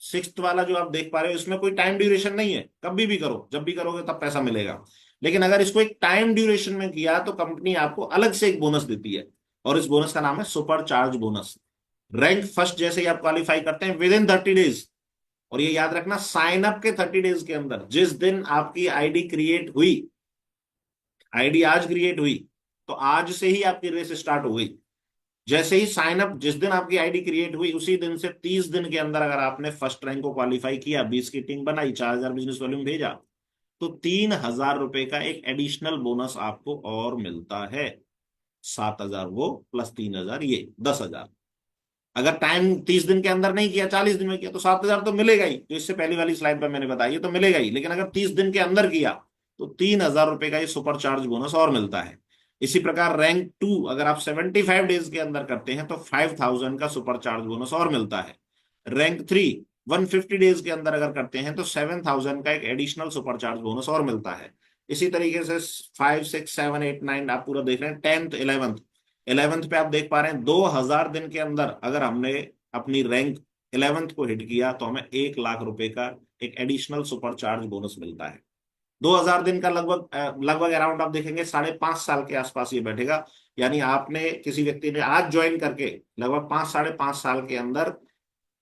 सिक्स्थ वाला जो आप देख पा रहे हो इसमें कोई टाइम ड्यूरेशन नहीं है, कभी भी करो, जब भी करोगे तब पैसा मिलेगा। लेकिन अगर इसको एक टाइम ड्यूरेशन में किया तो कंपनी आपको अलग से एक बोनस देती है, और इस बोनस का नाम है super charge bonus. Rank first जैसे ही आप क्वालिफाई करते हैं विद इन 30 डेज, और ये याद रखना साइन अप के 30 डेज के अंदर, जिस दिन आपकी आईडी क्रिएट हुई, आईडी आज क्रिएट हुई तो आज से ही आपकी रेस स्टार्ट हो गई। जैसे ही साइन अप, जिस दिन आपकी आईडी क्रिएट हुई उसी दिन से 30 दिन के अंदर अगर आपने फर्स्ट रैंक को क्वालिफाई किया, 20 की टीम बनाई, 4,000 बिजनेस वॉल्यूम भेजा, तो 3,000 रुपए का एक एडिशनल बोनस आपको और मिलता है। 7,000 वो प्लस 3,000 ये 10,000। अगर टाइम 30 दिन के अंदर नहीं किया, 40 दिन में किया, तो 7,000 तो मिलेगा ही, जो इससे पहली वाली स्लाइड पर मैंने बताया तो मिलेगा ही। लेकिन अगर 30 दिन के अंदर किया तो 3,000 रुपए का ये सुपर चार्ज बोनस और मिलता है। इसी प्रकार रैंक टू अगर आप 75 डेज के अंदर करते हैं तो 5,000 का सुपर चार्ज बोनस और मिलता है। रैंक थ्री 150 डेज के अंदर अगर करते हैं तो 7,000 का एक एडिशनल सुपर चार्ज बोनस और मिलता है। इसी तरीके से 5, 6, 7, 8, 9 आप पूरा देख रहे हैं। 10th 11th, 11th पे आप देख पा रहे हैं 2,000 दिन के अंदर अगर हमने अपनी रैंक 11th को हिट किया तो हमें 1,00,000 रुपए का एक एडिशनल सुपर चार्ज बोनस मिलता है। 2,000 दिन का लगभग लगभग अराउंड आप देखेंगे 5.5 साल के आसपास ये बैठेगा। यानी आपने, किसी व्यक्ति ने आज ज्वाइन करके लगभग 5, 5.5 साल के अंदर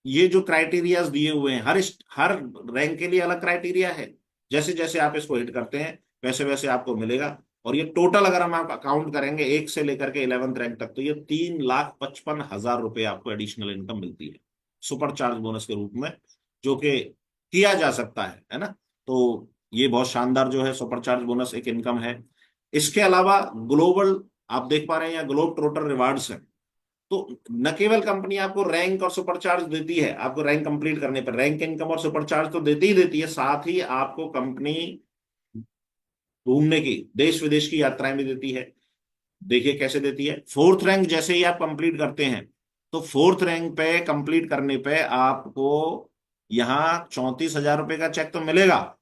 ये जो क्राइटेरियाज दिए हुए हैं, हर रैंक के लिए अलग क्राइटेरिया है, जैसे जैसे आप इसको हिट करते हैं वैसे वैसे आपको मिलेगा। और ये टोटल अगर हम आप अकाउंट करेंगे एक से लेकर के 11th रैंक तक, तो ये 3,55,000 रुपए आपको एडिशनल इनकम मिलती है सुपर चार्ज बोनस के रूप में, जो कि किया जा सकता है ना। तो ये बहुत शानदार जो है सुपर चार्ज बोनस एक इनकम है। इसके अलावा ग्लोबल आप देख पा रहे हैं या ग्लोब टोटल रिवार्ड्स है। तो न केवल कंपनी आपको रैंक और सुपर चार्ज देती है, आपको रैंक कंप्लीट करने पर रैंक इनकम और सुपर चार्ज तो देती ही देती है, साथ ही आपको कंपनी घूमने की, देश विदेश की यात्राएं भी देती है। देखिए कैसे देती है। फोर्थ रैंक जैसे ही आप कंप्लीट करते हैं तो फोर्थ रैंक पे कंप्लीट करने पे आपको यहाँ 34,000 रुपए का चेक तो मिलेगा,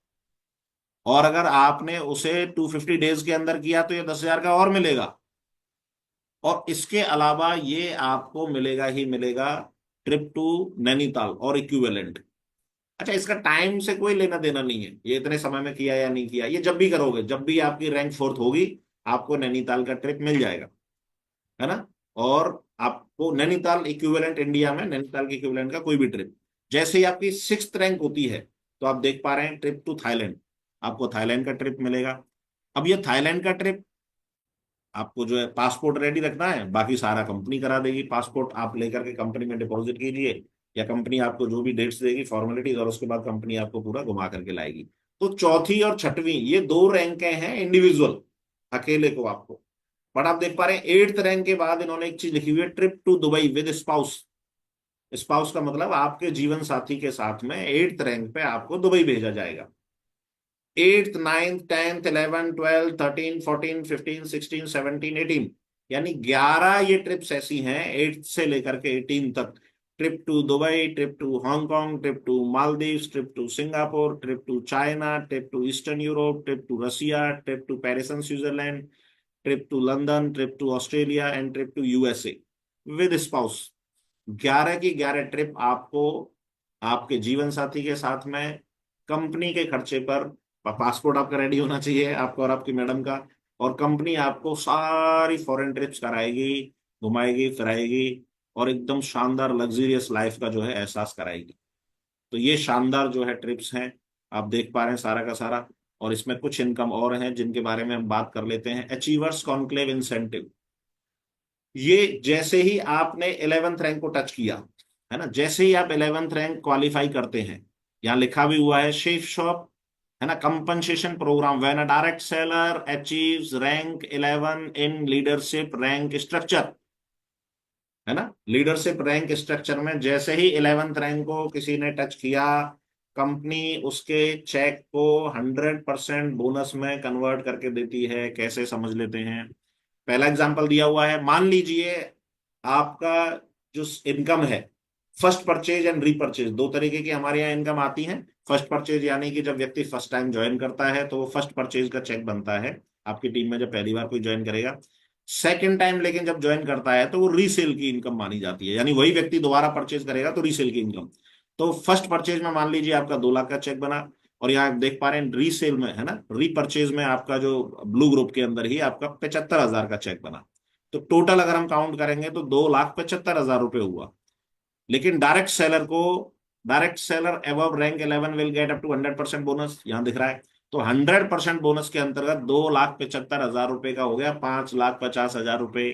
और अगर आपने उसे 250 डेज के अंदर किया तो ये 10,000 का और मिलेगा। और इसके अलावा ये आपको मिलेगा ही मिलेगा ट्रिप टू नैनीताल और इक्विवेलेंट। अच्छा, इसका टाइम से कोई लेना देना नहीं है, ये इतने समय में किया या नहीं किया, ये जब भी करोगे, जब भी आपकी रैंक फोर्थ होगी आपको नैनीताल का ट्रिप मिल जाएगा, है ना। और आपको नैनीताल इक्विवेलेंट, इंडिया में नैनीताल के इक्विवेलेंट का कोई भी ट्रिप, जैसे ही आपकी सिक्स्थ रैंक होती है तो आप देख पा रहे हैं ट्रिप टू थाईलैंड, आपको थाईलैंड का ट्रिप मिलेगा। अब ये थाईलैंड का ट्रिप आपको जो है पासपोर्ट रेडी रखना है, बाकी सारा कंपनी करा देगी। पासपोर्ट आप लेकर के कंपनी में डिपॉजिट कीजिए, या कंपनी आपको जो भी डेट्स देगी फॉर्मेलिटीज, और उसके बाद कंपनी आपको पूरा घुमा करके लाएगी। तो चौथी और छठवीं ये दो रैंकें हैं इंडिविजुअल, अकेले को आपको। बट आप देख पा रहे हैं एट्थ रैंक के बाद इन्होंने एक चीज लिखी हुई है, trip to Dubai with spouse. Spouse का मतलब आपके जीवन साथी के साथ में एट्थ रैंक पे आपको दुबई भेजा जाएगा। Eighth, ninth, 10th, 11th, 12th, 13, 14, 15, 16, 17, 18, यानी 11 ये ट्रिप्स ऐसी हैं एट्थ से लेकर के 18 तक। Trip to Dubai, trip to Hong Kong, trip to Maldives, trip to Singapore, trip to China, trip to eastern Europe, trip to Russia, trip to Paris and Switzerland, trip to London, trip to Australia and trip to USA with spouse. 11 की 11 trip आपको आपके जीवन साथी के साथ में company के खर्चे पर, पासपोर्ट आपका रेडी होना चाहिए आपका और आपकी मैडम का, और कंपनी आपको सारी फॉरेन ट्रिप्स कराएगी, घुमाएगी फिराएगी, और एकदम शानदार लग्जरियस लाइफ का जो है एहसास कराएगी। तो ये शानदार जो है ट्रिप्स हैं, आप देख पा रहे हैं सारा का सारा। और इसमें कुछ इनकम और हैं जिनके बारे में हम बात कर लेते हैं। अचीवर्स कॉन्क्लेव इंसेंटिव, ये जैसे ही आपने 11th रैंक को टच किया, है ना, जैसे ही आप 11th रैंक क्वालिफाई करते हैं, यहाँ लिखा भी हुआ है शेफ शॉप, है ना, compensation program when a direct seller achieves rank 11 in leadership rank structure, है ना, लीडरशिप रैंक स्ट्रक्चर में जैसे ही 11th रैंक को किसी ने टच किया, कंपनी उसके चेक को 100% बोनस में कन्वर्ट करके देती है। कैसे, समझ लेते हैं। पहला एग्जांपल दिया हुआ है, मान लीजिए आपका जो इनकम है, फर्स्ट परचेज एंड रीपरचेज, दो तरीके की हमारे यहाँ इनकम आती है। फर्स्ट परचेज यानी कि जब व्यक्ति फर्स्ट टाइम ज्वाइन करता है तो वो फर्स्ट परचेज का चेक बनता है आपकी टीम में, जब पहली बार कोई ज्वाइन करेगा। सेकंड टाइम लेकिन जब ज्वाइन करता है तो वो रीसेल की इनकम मानी जाती है, यानी वही व्यक्ति दोबारा परचेज करेगा तो रीसेल की इनकम। तो फर्स्ट परचेज में मान लीजिए आपका 2 लाख का चेक बना, और यहाँ आप देख पा रहे हैं रीसेल में, है ना, रीपरचेज में आपका जो ब्लू ग्रुप के अंदर ही आपका 75,000 का चेक बना। तो टोटल अगर हम काउंट करेंगे तो 2,75,000 रुपये हुआ। लेकिन direct seller above rank 11 will get up to 100% bonus, यहां दिख रहा है। तो 100% बोनस के अंतर्गत 2,75,000 रुपए का हो गया 5,50,000 रुपए।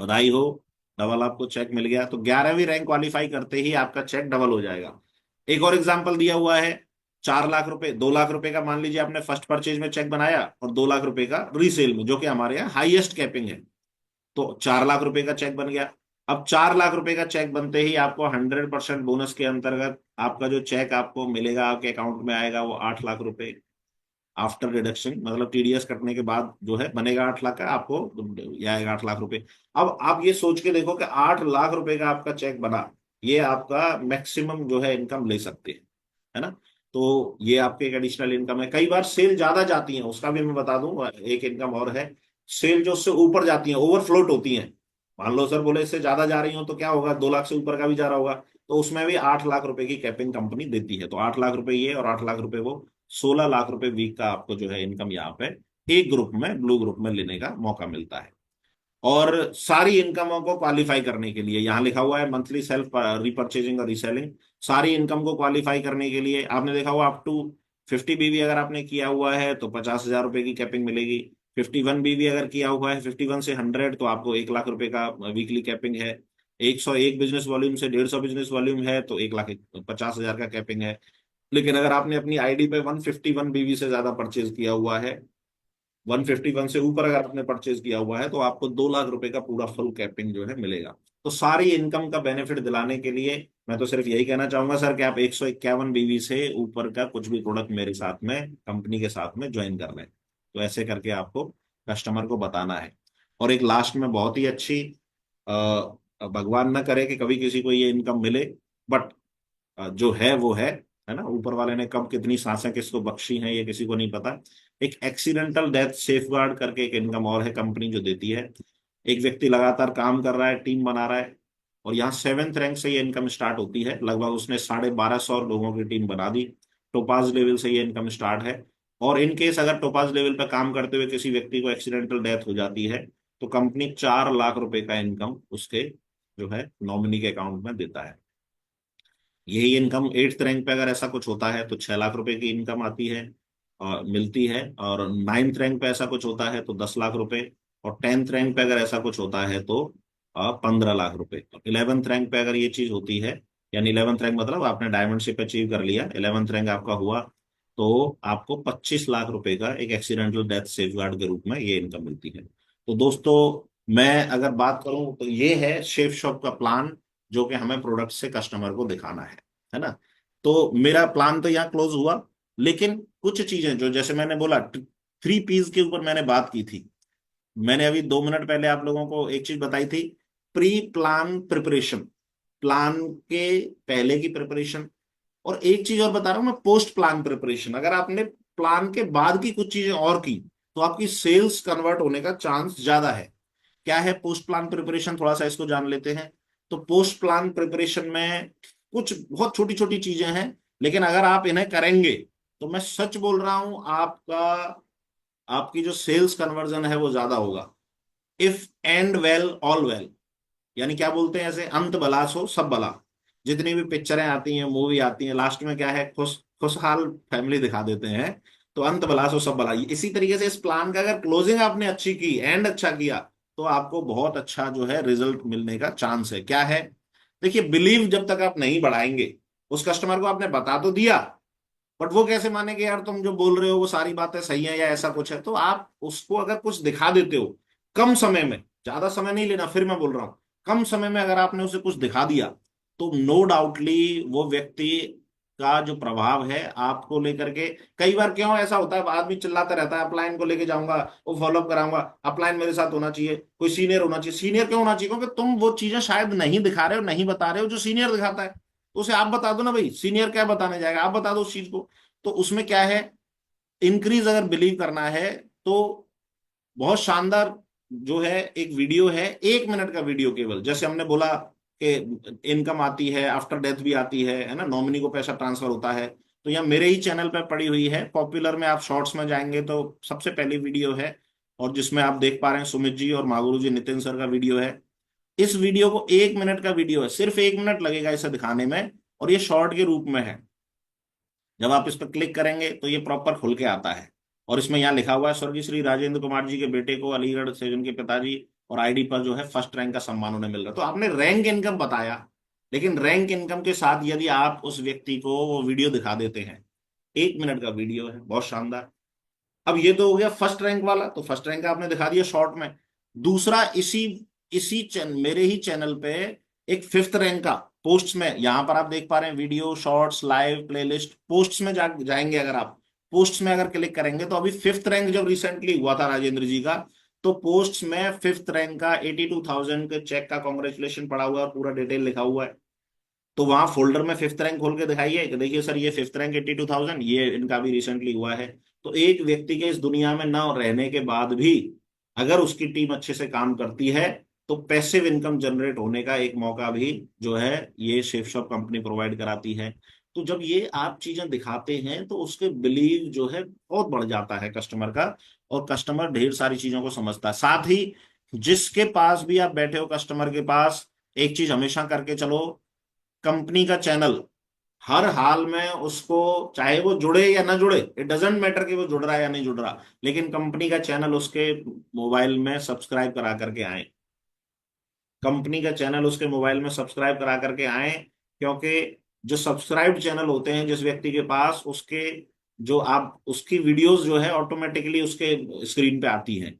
बधाई हो, डबल आपको चेक मिल गया। तो 11वीं रैंक क्वालिफाई करते ही आपका चेक डबल हो जाएगा। एक और एग्जांपल दिया हुआ है, 4 लाख रुपए, 2 लाख रुपए का मान लीजिए आपने फर्स्ट परचेज में चेक बनाया, और 2 लाख रुपए का रीसेल में, जो कि हमारे यहाँ हाईएस्ट कैपिंग है। तो 4 लाख रुपए का चेक बन गया। अब 4 लाख रुपए का चेक बनते ही आपको 100% बोनस के अंतर्गत आपका जो चेक आपको मिलेगा, आपके अकाउंट में आएगा, वो 8 लाख रुपए आफ्टर डिडक्शन, मतलब टीडीएस कटने के बाद जो है बनेगा 8 लाख का, आपको ये आएगा 8 लाख रुपए। अब आप ये सोच के देखो कि 8 लाख रुपए का आपका चेक बना, ये आपका मैक्सिमम जो है इनकम ले सकते हैं, है ना। तो ये आपके एक एडिशनल इनकम है। कई बार सेल ज्यादा जाती है, उसका भी मैं बता दूं, एक इनकम और है। सेल जो उससे ऊपर जाती है, ओवरफ्लोट होती है, मान लो सर बोले इससे ज्यादा जा रही हो तो क्या होगा, 2 लाख से ऊपर का भी जा रहा होगा, तो उसमें भी 8 लाख रुपए की कैपिंग कंपनी देती है। तो 8 लाख रुपए ये, और 8 लाख रुपए वो, 16 लाख रुपए वीक का आपको जो है इनकम यहाँ पे एक ग्रुप में, ब्लू ग्रुप में लेने का मौका मिलता है। और सारी इनकमों को क्वालिफाई करने के लिए यहाँ लिखा हुआ है मंथली सेल्फ रिपर्चेजिंग और रीसेलिंग, सारी इनकम को क्वालिफाई करने के लिए आपने देखा हुआ अप टू 50 बीवी अगर आपने किया हुआ है तो 50,000 रुपए की कैपिंग मिलेगी। 51 बीवी अगर किया हुआ है, 51 से 100, तो आपको 1 लाख रुपए का वीकली कैपिंग है। 101 बिजनेस वॉल्यूम से 150 बिजनेस वॉल्यूम है तो 1,50,000 का कैपिंग है। लेकिन अगर आपने अपनी आईडी पे 151 बीवी से ज्यादा परचेज किया हुआ है, 151 से ऊपर अगर आपने परचेज किया हुआ है, तो आपको 2 लाख रुपए का पूरा फुल कैपिंग जो है मिलेगा। तो सारी इनकम का बेनिफिट दिलाने के लिए मैं तो सिर्फ यही कहना चाहूंगा सर कि आप 151 बीवी से ऊपर का कुछ भी प्रोडक्ट मेरे साथ में, कंपनी के साथ में ज्वाइन कर लें। तो ऐसे करके आपको कस्टमर को बताना है। और एक लास्ट में बहुत ही अच्छी, भगवान ना करे कि कभी किसी को ये इनकम मिले, बट जो है वो है ना, ऊपर वाले ने कब कितनी सांसें किसको बख्शी हैं ये किसी को नहीं पता। एक एक्सीडेंटल डेथ सेफगार्ड करके एक इनकम और है, कंपनी जो देती है। एक व्यक्ति लगातार काम कर रहा है, टीम बना रहा है, और यहाँ 7th रैंक से ये इनकम स्टार्ट होती है। लगभग उसने 1250 लोगों की टीम बना दी। टोपाज लेवल से ये इनकम स्टार्ट है। और इन केस अगर टोपाज लेवल पर काम करते हुए किसी व्यक्ति को एक्सीडेंटल डेथ हो जाती है, तो कंपनी 4 लाख रुपए का इनकम उसके जो है नॉमिनी के अकाउंट में देता है। यही इनकम 8th रैंक पे अगर ऐसा कुछ होता है तो 6 लाख रुपए की इनकम आती है और मिलती है। और 9th रैंक पे ऐसा कुछ होता है तो 10 लाख रुपए। और 10th रैंक पे अगर ऐसा कुछ होता है तो 15 लाख रुपए। 11th रैंक पे अगर ये चीज होती है, यानी 11th रैंक मतलब आपने डायमंडशिप अचीव कर लिया, 11th रैंक आपका हुआ, तो आपको 25 लाख रुपए का एक एक्सीडेंटल डेथ सेफगार्ड के रूप में ये इनकम मिलती है। तो दोस्तों, मैं अगर बात करूं तो ये है शेफ शॉप का प्लान, जो कि हमें प्रोडक्ट से कस्टमर को दिखाना है ना। तो मेरा प्लान तो यहाँ क्लोज हुआ, लेकिन कुछ चीजें जो, जैसे मैंने बोला 3 P's के ऊपर मैंने बात की थी। मैंने अभी 2 मिनट पहले आप लोगों को एक चीज बताई थी, प्री प्लान प्रिपरेशन, प्लान के पहले की प्रिपरेशन। और एक चीज और बता रहा हूं मैं, पोस्ट प्लान प्रिपरेशन। अगर आपने प्लान के बाद की कुछ चीजें और की तो आपकी सेल्स कन्वर्ट होने का चांस ज्यादा है। क्या है पोस्ट प्लान प्रिपरेशन, थोड़ा सा इसको जान लेते हैं। तो पोस्ट प्लान प्रिपरेशन में कुछ बहुत छोटी छोटी चीजें हैं, लेकिन अगर आप इन्हें करेंगे तो मैं सच बोल रहा हूं, आपकी जो सेल्स कन्वर्जन है वो ज्यादा होगा। If and well all well, यानी क्या बोलते हैं ऐसे, अंत भला सो सब भला। जितनी भी पिक्चरें आती हैं, मूवी आती हैं, लास्ट में क्या है, खुशहाल फैमिली दिखा देते हैं। तो अंत भला सो सब भला, इसी तरीके से इस प्लान का अगर क्लोजिंग आपने अच्छी की, एंड अच्छा किया, तो आपको बहुत अच्छा जो है रिजल्ट मिलने का चांस है। क्या है, देखिए, बिलीव जब तक आप नहीं बढ़ाएंगे, उस कस्टमर को आपने बता तो दिया, बट वो कैसे माने कि यार तुम जो बोल रहे हो वो सारी बातें सही है या ऐसा कुछ है। तो आप उसको अगर कुछ दिखा देते हो कम समय में, ज्यादा समय नहीं लेना, फिर मैं बोल रहा हूँ, कम समय में अगर आपने उसे कुछ दिखा दिया, तो नो डाउटली वो व्यक्ति का जो प्रभाव है आपको लेकर के, कई बार क्यों ऐसा होता है, आदमी चिल्लाता रहता है अपलाइन को लेके जाऊंगा, वो फॉलोअप कराऊंगा, अपलाइन मेरे साथ होना चाहिए, कोई सीनियर होना चाहिए। सीनियर क्यों होना चाहिए? क्योंकि तुम वो चीजें शायद नहीं दिखा रहे हो, नहीं बता रहे हो जो सीनियर दिखाता है। तो उसे आप बता दो ना भाई, सीनियर क्या बताने जाएगा, आप बता दो उस चीज को। तो उसमें क्या है, इंक्रीज अगर बिलीव करना है तो बहुत शानदार जो है एक वीडियो है, 1 मिनट का वीडियो केवल, जैसे हमने बोला कि इनकम आती है, आफ्टर डेथ भी आती है ना, नॉमिनी को पैसा ट्रांसफर होता है। तो यहाँ मेरे ही चैनल पे पड़ी हुई है, पॉपुलर में आप शॉर्ट्स में जाएंगे तो सबसे पहली वीडियो है, और जिसमें आप देख पा रहे हैं सुमित जी और मागुरु जी, नितिन सर का वीडियो है। इस वीडियो को 1 मिनट का वीडियो है, सिर्फ 1 मिनट लगेगा इसे दिखाने में, और ये शॉर्ट के रूप में है। जब आप इस पर क्लिक करेंगे तो ये प्रॉपर खुल के आता है, और इसमें यहाँ लिखा हुआ है स्वर्गीय श्री राजेंद्र कुमार जी के बेटे को अलीगढ़ से उनके पिताजी, और आईडी पर जो है फर्स्ट रैंक का सम्मान उन्हें मिल रहा है। तो आपने रैंक इनकम बताया, लेकिन रैंक इनकम के साथ यदि आप उस व्यक्ति को वो वीडियो दिखा देते हैं, 1 मिनट का वीडियो है, बहुत शानदार। अब ये तो हो गया फर्स्ट रैंक वाला, तो फर्स्ट रैंक आपने दिखा दिया शॉर्ट में। दूसरा, इसी इसी मेरे ही चैनल पे एक फिफ्थ रैंक का पोस्ट्स में, यहां पर आप देख पा रहे हैं video, shorts, live, playlist, posts में जाएंगे अगर आप, पोस्ट्स में अगर क्लिक करेंगे तो अभी फिफ्थ रैंक जब रिसेंटली हुआ था राजेंद्र जी का, तो पोस्ट्स में फिफ्थ रैंक का 82,000 के चेक का कॉन्ग्रेचुलेशन पड़ा हुआ है और पूरा डिटेल लिखा हुआ है। तो वहां फोल्डर में फिफ्थ रैंक खोल के दिखाइए कि देखिए सर ये फिफ्थ रैंक 82,000, ये इनका भी रिसेंटली हुआ है। तो एक व्यक्ति के इस दुनिया में न रहने के बाद भी अगर उसकी टीम अच्छे से काम करती है, तो पैसिव इनकम जनरेट होने का एक मौका भी जो है ये शेफ शॉप कंपनी प्रोवाइड कराती है। तो जब ये आप चीजें दिखाते हैं तो उसके बिलीव जो है बहुत बढ़ जाता है कस्टमर का, और कस्टमर ढेर सारी चीजों को समझता है। साथ ही जिसके पास भी आप बैठे हो कस्टमर के पास, एक चीज हमेशा करके चलो, कंपनी का चैनल हर हाल में उसको, चाहे वो जुड़े या ना जुड़े, इट डजेंट मैटर कि वो जुड़ रहा है या नहीं जुड़ रहा, लेकिन कंपनी का चैनल उसके मोबाइल में सब्सक्राइब करा करके आए, कंपनी का चैनल उसके मोबाइल में सब्सक्राइब करा करके आए। क्योंकि जो सब्सक्राइब्ड चैनल होते हैं जिस व्यक्ति के पास, उसके जो आप उसकी वीडियोस जो है ऑटोमेटिकली उसके स्क्रीन पे आती हैं।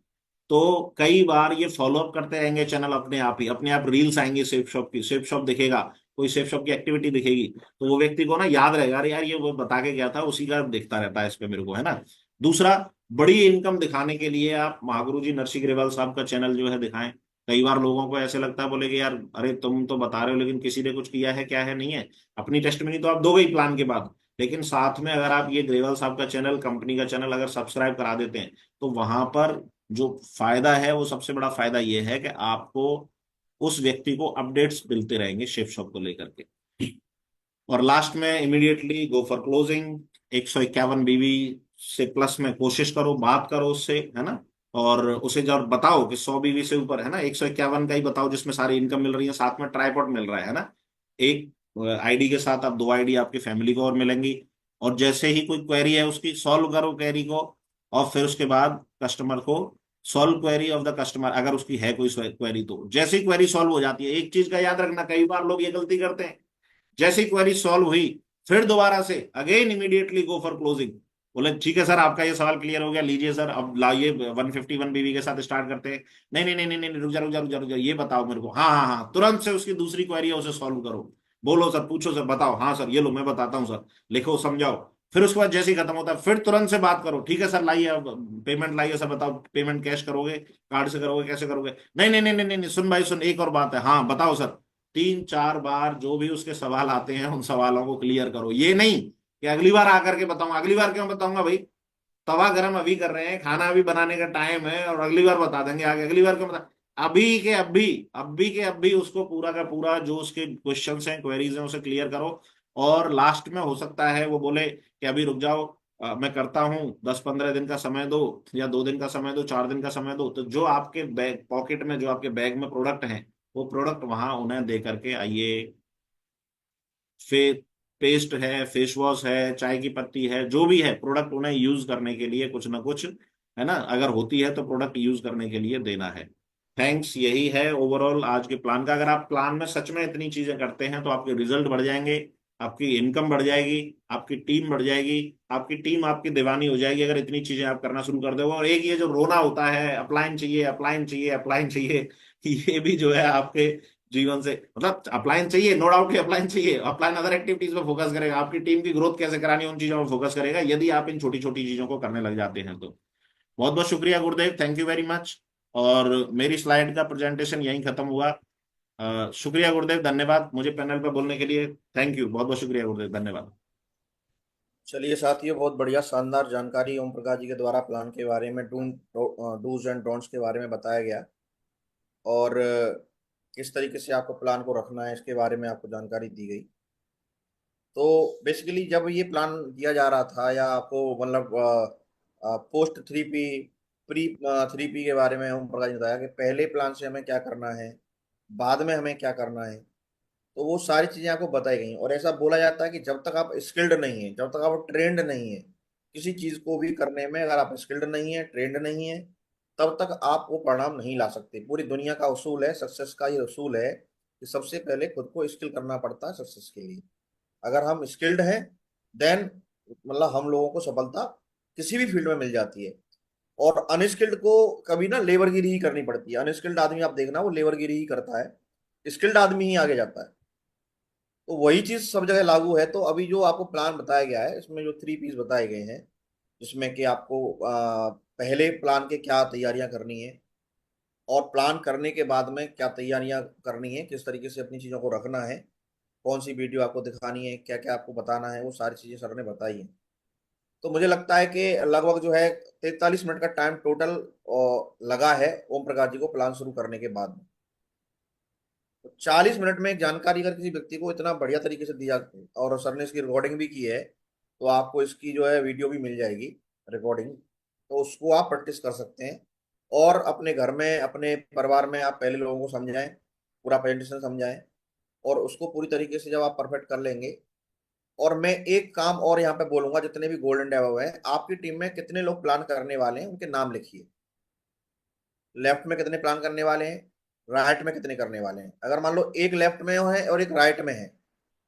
तो कई बार ये फॉलोअप करते रहेंगे चैनल, अपने आप ही अपने आप रील्स आएंगे सेफ शॉप की, सेफ शॉप दिखेगा, कोई सेफ शॉप की एक्टिविटी दिखेगी, तो वो व्यक्ति को ना याद रहेगा, अरे यार ये वो बता के गया था, उसी का देखता रहता है इस पे मेरे को, है ना। दूसरा, बड़ी इनकम दिखाने के लिए आप महागुरु जी नरसिंह ग्रेवाल साहब का चैनल जो है दिखाएं। कई बार लोगों को ऐसे लगता है, बोले कि यार अरे तुम तो बता रहे हो लेकिन किसी ने कुछ किया है क्या है, नहीं है, अपनी टेस्टमनी तो आप दोगे ही प्लान के बाद, लेकिन साथ में अगर आप ये ग्रेवाल साहब का चैनल, कंपनी का चैनल अगर सब्सक्राइब करा देते हैं, तो वहां पर जो फायदा है वो सबसे बड़ा फायदा ये है कि आपको उस व्यक्ति को अपडेट्स मिलते रहेंगे शेफ शॉप को लेकर के। और लास्ट में इमीडिएटली गो फॉर क्लोजिंग, 151 बीवी से प्लस में कोशिश करो, बात करो उससे, है ना। और उसे जब बताओ कि 100 बीवी से ऊपर, है ना, 151 का ही बताओ जिसमें सारी इनकम मिल रही है, साथ में ट्राईपॉड मिल रहा है ना। एक आईडी के साथ आप 2 आईडी आपकी फैमिली को और मिलेंगी। और जैसे ही कोई क्वेरी है उसकी सॉल्व करो क्वेरी को, और फिर उसके बाद कस्टमर को solve query of the customer, अगर उसकी है कोई क्वेरी, तो जैसे ही क्वेरी सॉल्व हो जाती है, एक चीज का याद रखना, कई बार लोग ये गलती करते हैं, जैसे ही क्वेरी सॉल्व हुई फिर दोबारा से again immediately go for closing, बोले ठीक है सर आपका ये सवाल क्लियर हो गया, लीजिए सर अब लाइए 151 बीवी के साथ स्टार्ट करते हैं। नहीं नहीं नहीं नहीं नहीं, रुक जा रुक जा रुक जा रुक जा, ये बताओ मेरे को, हाँ हाँ हाँ, तुरंत से उसकी दूसरी क्वेरी है उसे सॉल्व करो, बोलो सर, पूछो सर, बताओ, हाँ सर ये लो मैं बताता हूँ सर, लिखो समझाओ। फिर उसके बाद जैसे ही खत्म होता है फिर तुरंत से बात करो, ठीक है सर लाइए अब पेमेंट लाइए सर, बताओ पेमेंट कैश करोगे, कार्ड से करोगे, कैसे करोगे, नहीं नहीं नहीं नहीं नहीं, सुन भाई सुन, एक और बात है, हाँ बताओ सर। 3-4 बार जो भी उसके सवाल आते हैं उन सवालों को क्लियर करो, ये नहीं कि अगली बार आकर के बताऊंगा। अगली बार क्यों बताऊंगा भाई, तवा गरम अभी कर रहे हैं, खाना अभी बनाने का टाइम है, और अगली बार बता देंगे आगे, अगली बार क्यों बता, अभी के अभी उसको पूरा का पूरा जो उसके क्वेश्चंस हैं, क्वेरीज हैं, उसे क्लियर करो। और लास्ट में हो सकता है वो बोले कि अभी रुक जाओ, मैं करता हूँ, 10-15 दिन का समय दो, या 2 दिन का समय दो, 4 दिन का समय दो। तो जो आपके बैग पॉकेट में, जो आपके बैग में प्रोडक्ट हैं, वो प्रोडक्ट वहां उन्हें दे करके आइए। फे पेस्ट है, फेस वॉश है, चाय की पत्ती है, जो भी है प्रोडक्ट उन्हें यूज करने के लिए कुछ ना कुछ, है ना, अगर होती है तो प्रोडक्ट यूज करने के लिए देना है। थैंक्स, यही है ओवरऑल आज के प्लान का। अगर आप प्लान में सच में इतनी चीजें करते हैं तो आपके रिजल्ट बढ़ जाएंगे, आपकी इनकम बढ़ जाएगी, आपकी टीम बढ़ जाएगी, आपकी टीम आपकी दीवानी हो जाएगी अगर इतनी चीजें आप करना शुरू कर दोगे। और एक ये जो रोना होता है अप्लाइन चाहिए, अप्लाइन चाहिए, अप्लाइन चाहिए, ये भी जो है आपके जीवन से, मतलब अप्लायन चाहिए, नो डाउट अप्लायन चाहिए, अप्लायन अदर एक्टिविटीज में फोकस करेगा, आपकी टीम की ग्रोथ कैसे करानी है उन चीजों में फोकस करेगा, यदि आप इन छोटी छोटी चीजों को करने लग जाते हैं तो। बहुत बहुत शुक्रिया गुरुदेव, थैंक यू वेरी मच। और मेरी स्लाइड का प्रेजेंटेशन यहीं खत्म हुआ। शुक्रिया गुरुदेव, धन्यवाद मुझे पैनल पर बोलने के लिए। थैंक यू, बहुत बहुत शुक्रिया गुरुदेव, धन्यवाद। चलिए साथियों, बहुत बढ़िया शानदार जानकारी ओम प्रकाश जी के द्वारा प्लान के बारे में, डूज एंड डोंट्स के बारे में बताया गया। और किस तरीके से आपको प्लान को रखना है इसके बारे में आपको जानकारी दी गई। तो बेसिकली जब ये प्लान किया जा रहा था, या आपको मतलब पोस्ट 3P, प्री 3P के बारे में ओम प्रकाश ने बताया कि पहले प्लान से हमें क्या करना है, बाद में हमें क्या करना है, तो वो सारी चीजें आपको बताई गई। और ऐसा बोला जाता है कि जब तक आप स्किल्ड नहीं है, जब तक आप ट्रेंड नहीं है किसी चीज को भी करने में, अगर आप स्किल्ड नहीं है, ट्रेंड नहीं है, तब तक आप वो परिणाम नहीं ला सकते। पूरी दुनिया का उसूल है, सक्सेस का ये उसूल है कि सबसे पहले खुद को स्किल करना पड़ता है सक्सेस के लिए। अगर हम स्किल्ड हैं, देन मतलब हम लोगों को सफलता किसी भी फील्ड में मिल जाती है। और अनस्किल्ड को कभी ना लेबरगिरी ही करनी पड़ती है। अनस्किल्ड आदमी आप देखना, वो लेबरगिरी ही करता है, स्किल्ड आदमी ही आगे जाता है। तो वही चीज सब जगह लागू है। तो अभी जो आपको प्लान बताया गया है, इसमें जो 3Ps बताए गए हैं, जिसमें कि आपको पहले प्लान के क्या तैयारियां करनी है, और प्लान करने के बाद में क्या तैयारियां करनी है, किस तरीके से अपनी चीजों को रखना है, कौन सी वीडियो आपको दिखानी है, क्या क्या आपको बताना है, वो सारी चीजें सर ने बताई हैं। तो मुझे लगता है कि लगभग जो है 43 मिनट का टाइम टोटल लगा है ओम प्रकाश जी को प्लान शुरू करने के बाद में। तो 40 मिनट में एक जानकारी अगर किसी व्यक्ति को इतना बढ़िया तरीके से दिया, और सर ने इसकी रिकॉर्डिंग भी की है, तो आपको इसकी जो है वीडियो भी मिल जाएगी, रिकॉर्डिंग। तो उसको आप प्रैक्टिस कर सकते हैं, और अपने घर में, अपने परिवार में आप पहले लोगों को समझाएं, पूरा प्रेजेंटेशन समझाएं, और उसको पूरी तरीके से जब आप परफेक्ट कर लेंगे। और मैं एक काम और यहाँ पे बोलूंगा, जितने भी गोल्डन डेवलपर हैं आपकी टीम में, कितने लोग प्लान करने वाले हैं उनके नाम लिखिए। लेफ्ट में कितने प्लान करने वाले हैं, राइट में कितने करने वाले हैं। अगर मान लो एक लेफ्ट में है और एक राइट में है,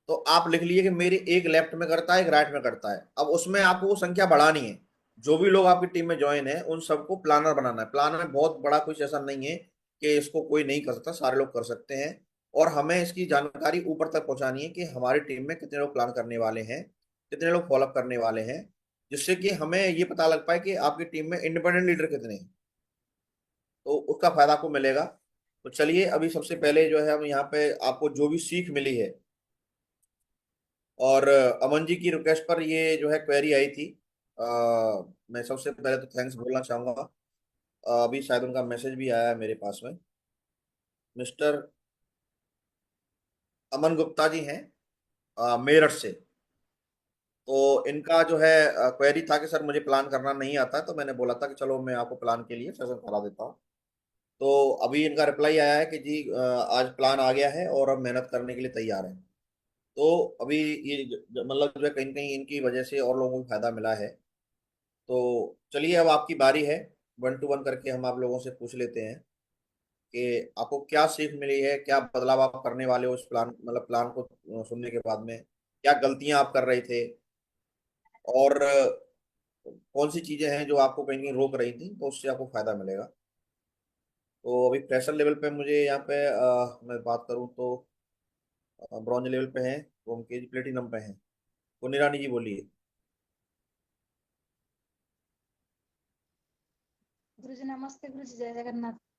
तो आप लिख लीजिए कि मेरी एक लेफ्ट में करता है, एक राइट में करता है। अब उसमें आपको वो संख्या बढ़ानी है। जो भी लोग आपकी टीम में ज्वाइन है उन सबको प्लानर बनाना है। प्लानर बहुत बड़ा कुछ ऐसा नहीं है कि इसको कोई नहीं कर सकता, सारे लोग कर सकते हैं। और हमें इसकी जानकारी ऊपर तक पहुंचानी है कि हमारी टीम में कितने लोग प्लान करने वाले हैं, कितने लोग फॉलोअप करने वाले हैं, जिससे कि हमें ये पता लग पाए कि आपकी टीम में इंडिपेंडेंट लीडर कितने हैं। तो उसका फायदा आपको मिलेगा। तो चलिए, अभी सबसे पहले जो है हम यहाँ पे आपको जो भी सीख मिली है, और अमन जी की रिक्वेस्ट पर ये जो है क्वेरी आई थी, अ, मैं सबसे पहले तो थैंक्स बोलना चाहूंगा। अभी शायद उनका मैसेज भी आया है मेरे पास में। मिस्टर अमन गुप्ता जी हैं, मेरठ से। तो इनका जो है क्वेरी था कि सर मुझे प्लान करना नहीं आता है, तो मैंने बोला था कि चलो मैं आपको प्लान के लिए सेशन करा देता हूँ। तो अभी इनका रिप्लाई आया है कि जी आज प्लान आ गया है और अब मेहनत करने के लिए तैयार है। तो अभी ये मतलब जो है कहीं कहीं इनकी वजह से और लोगों को फायदा मिला है। तो चलिए, अब आपकी बारी है। 1 टू 1 करके हम आप लोगों से पूछ लेते हैं कि आपको क्या सीख मिली है, क्या बदलाव आप करने वाले हो इस प्लान, मतलब प्लान को सुनने के बाद में, क्या गलतियां आप कर रहे थे, और कौन सी चीजें हैं जो आपको कहीं कहीं रोक रही थी, तो उससे आपको फायदा मिलेगा। तो अभी प्रेशर लेवल पे मुझे यहाँ पे मैं बात करूँ तो ब्रॉन्ज लेवल पे हैं, तो हम केजी प्लेटिनम पे हैं। पुनी रानी जी बोलिए। गुरुजी नमस्ते। गुरुजी जय जगन्नाथ।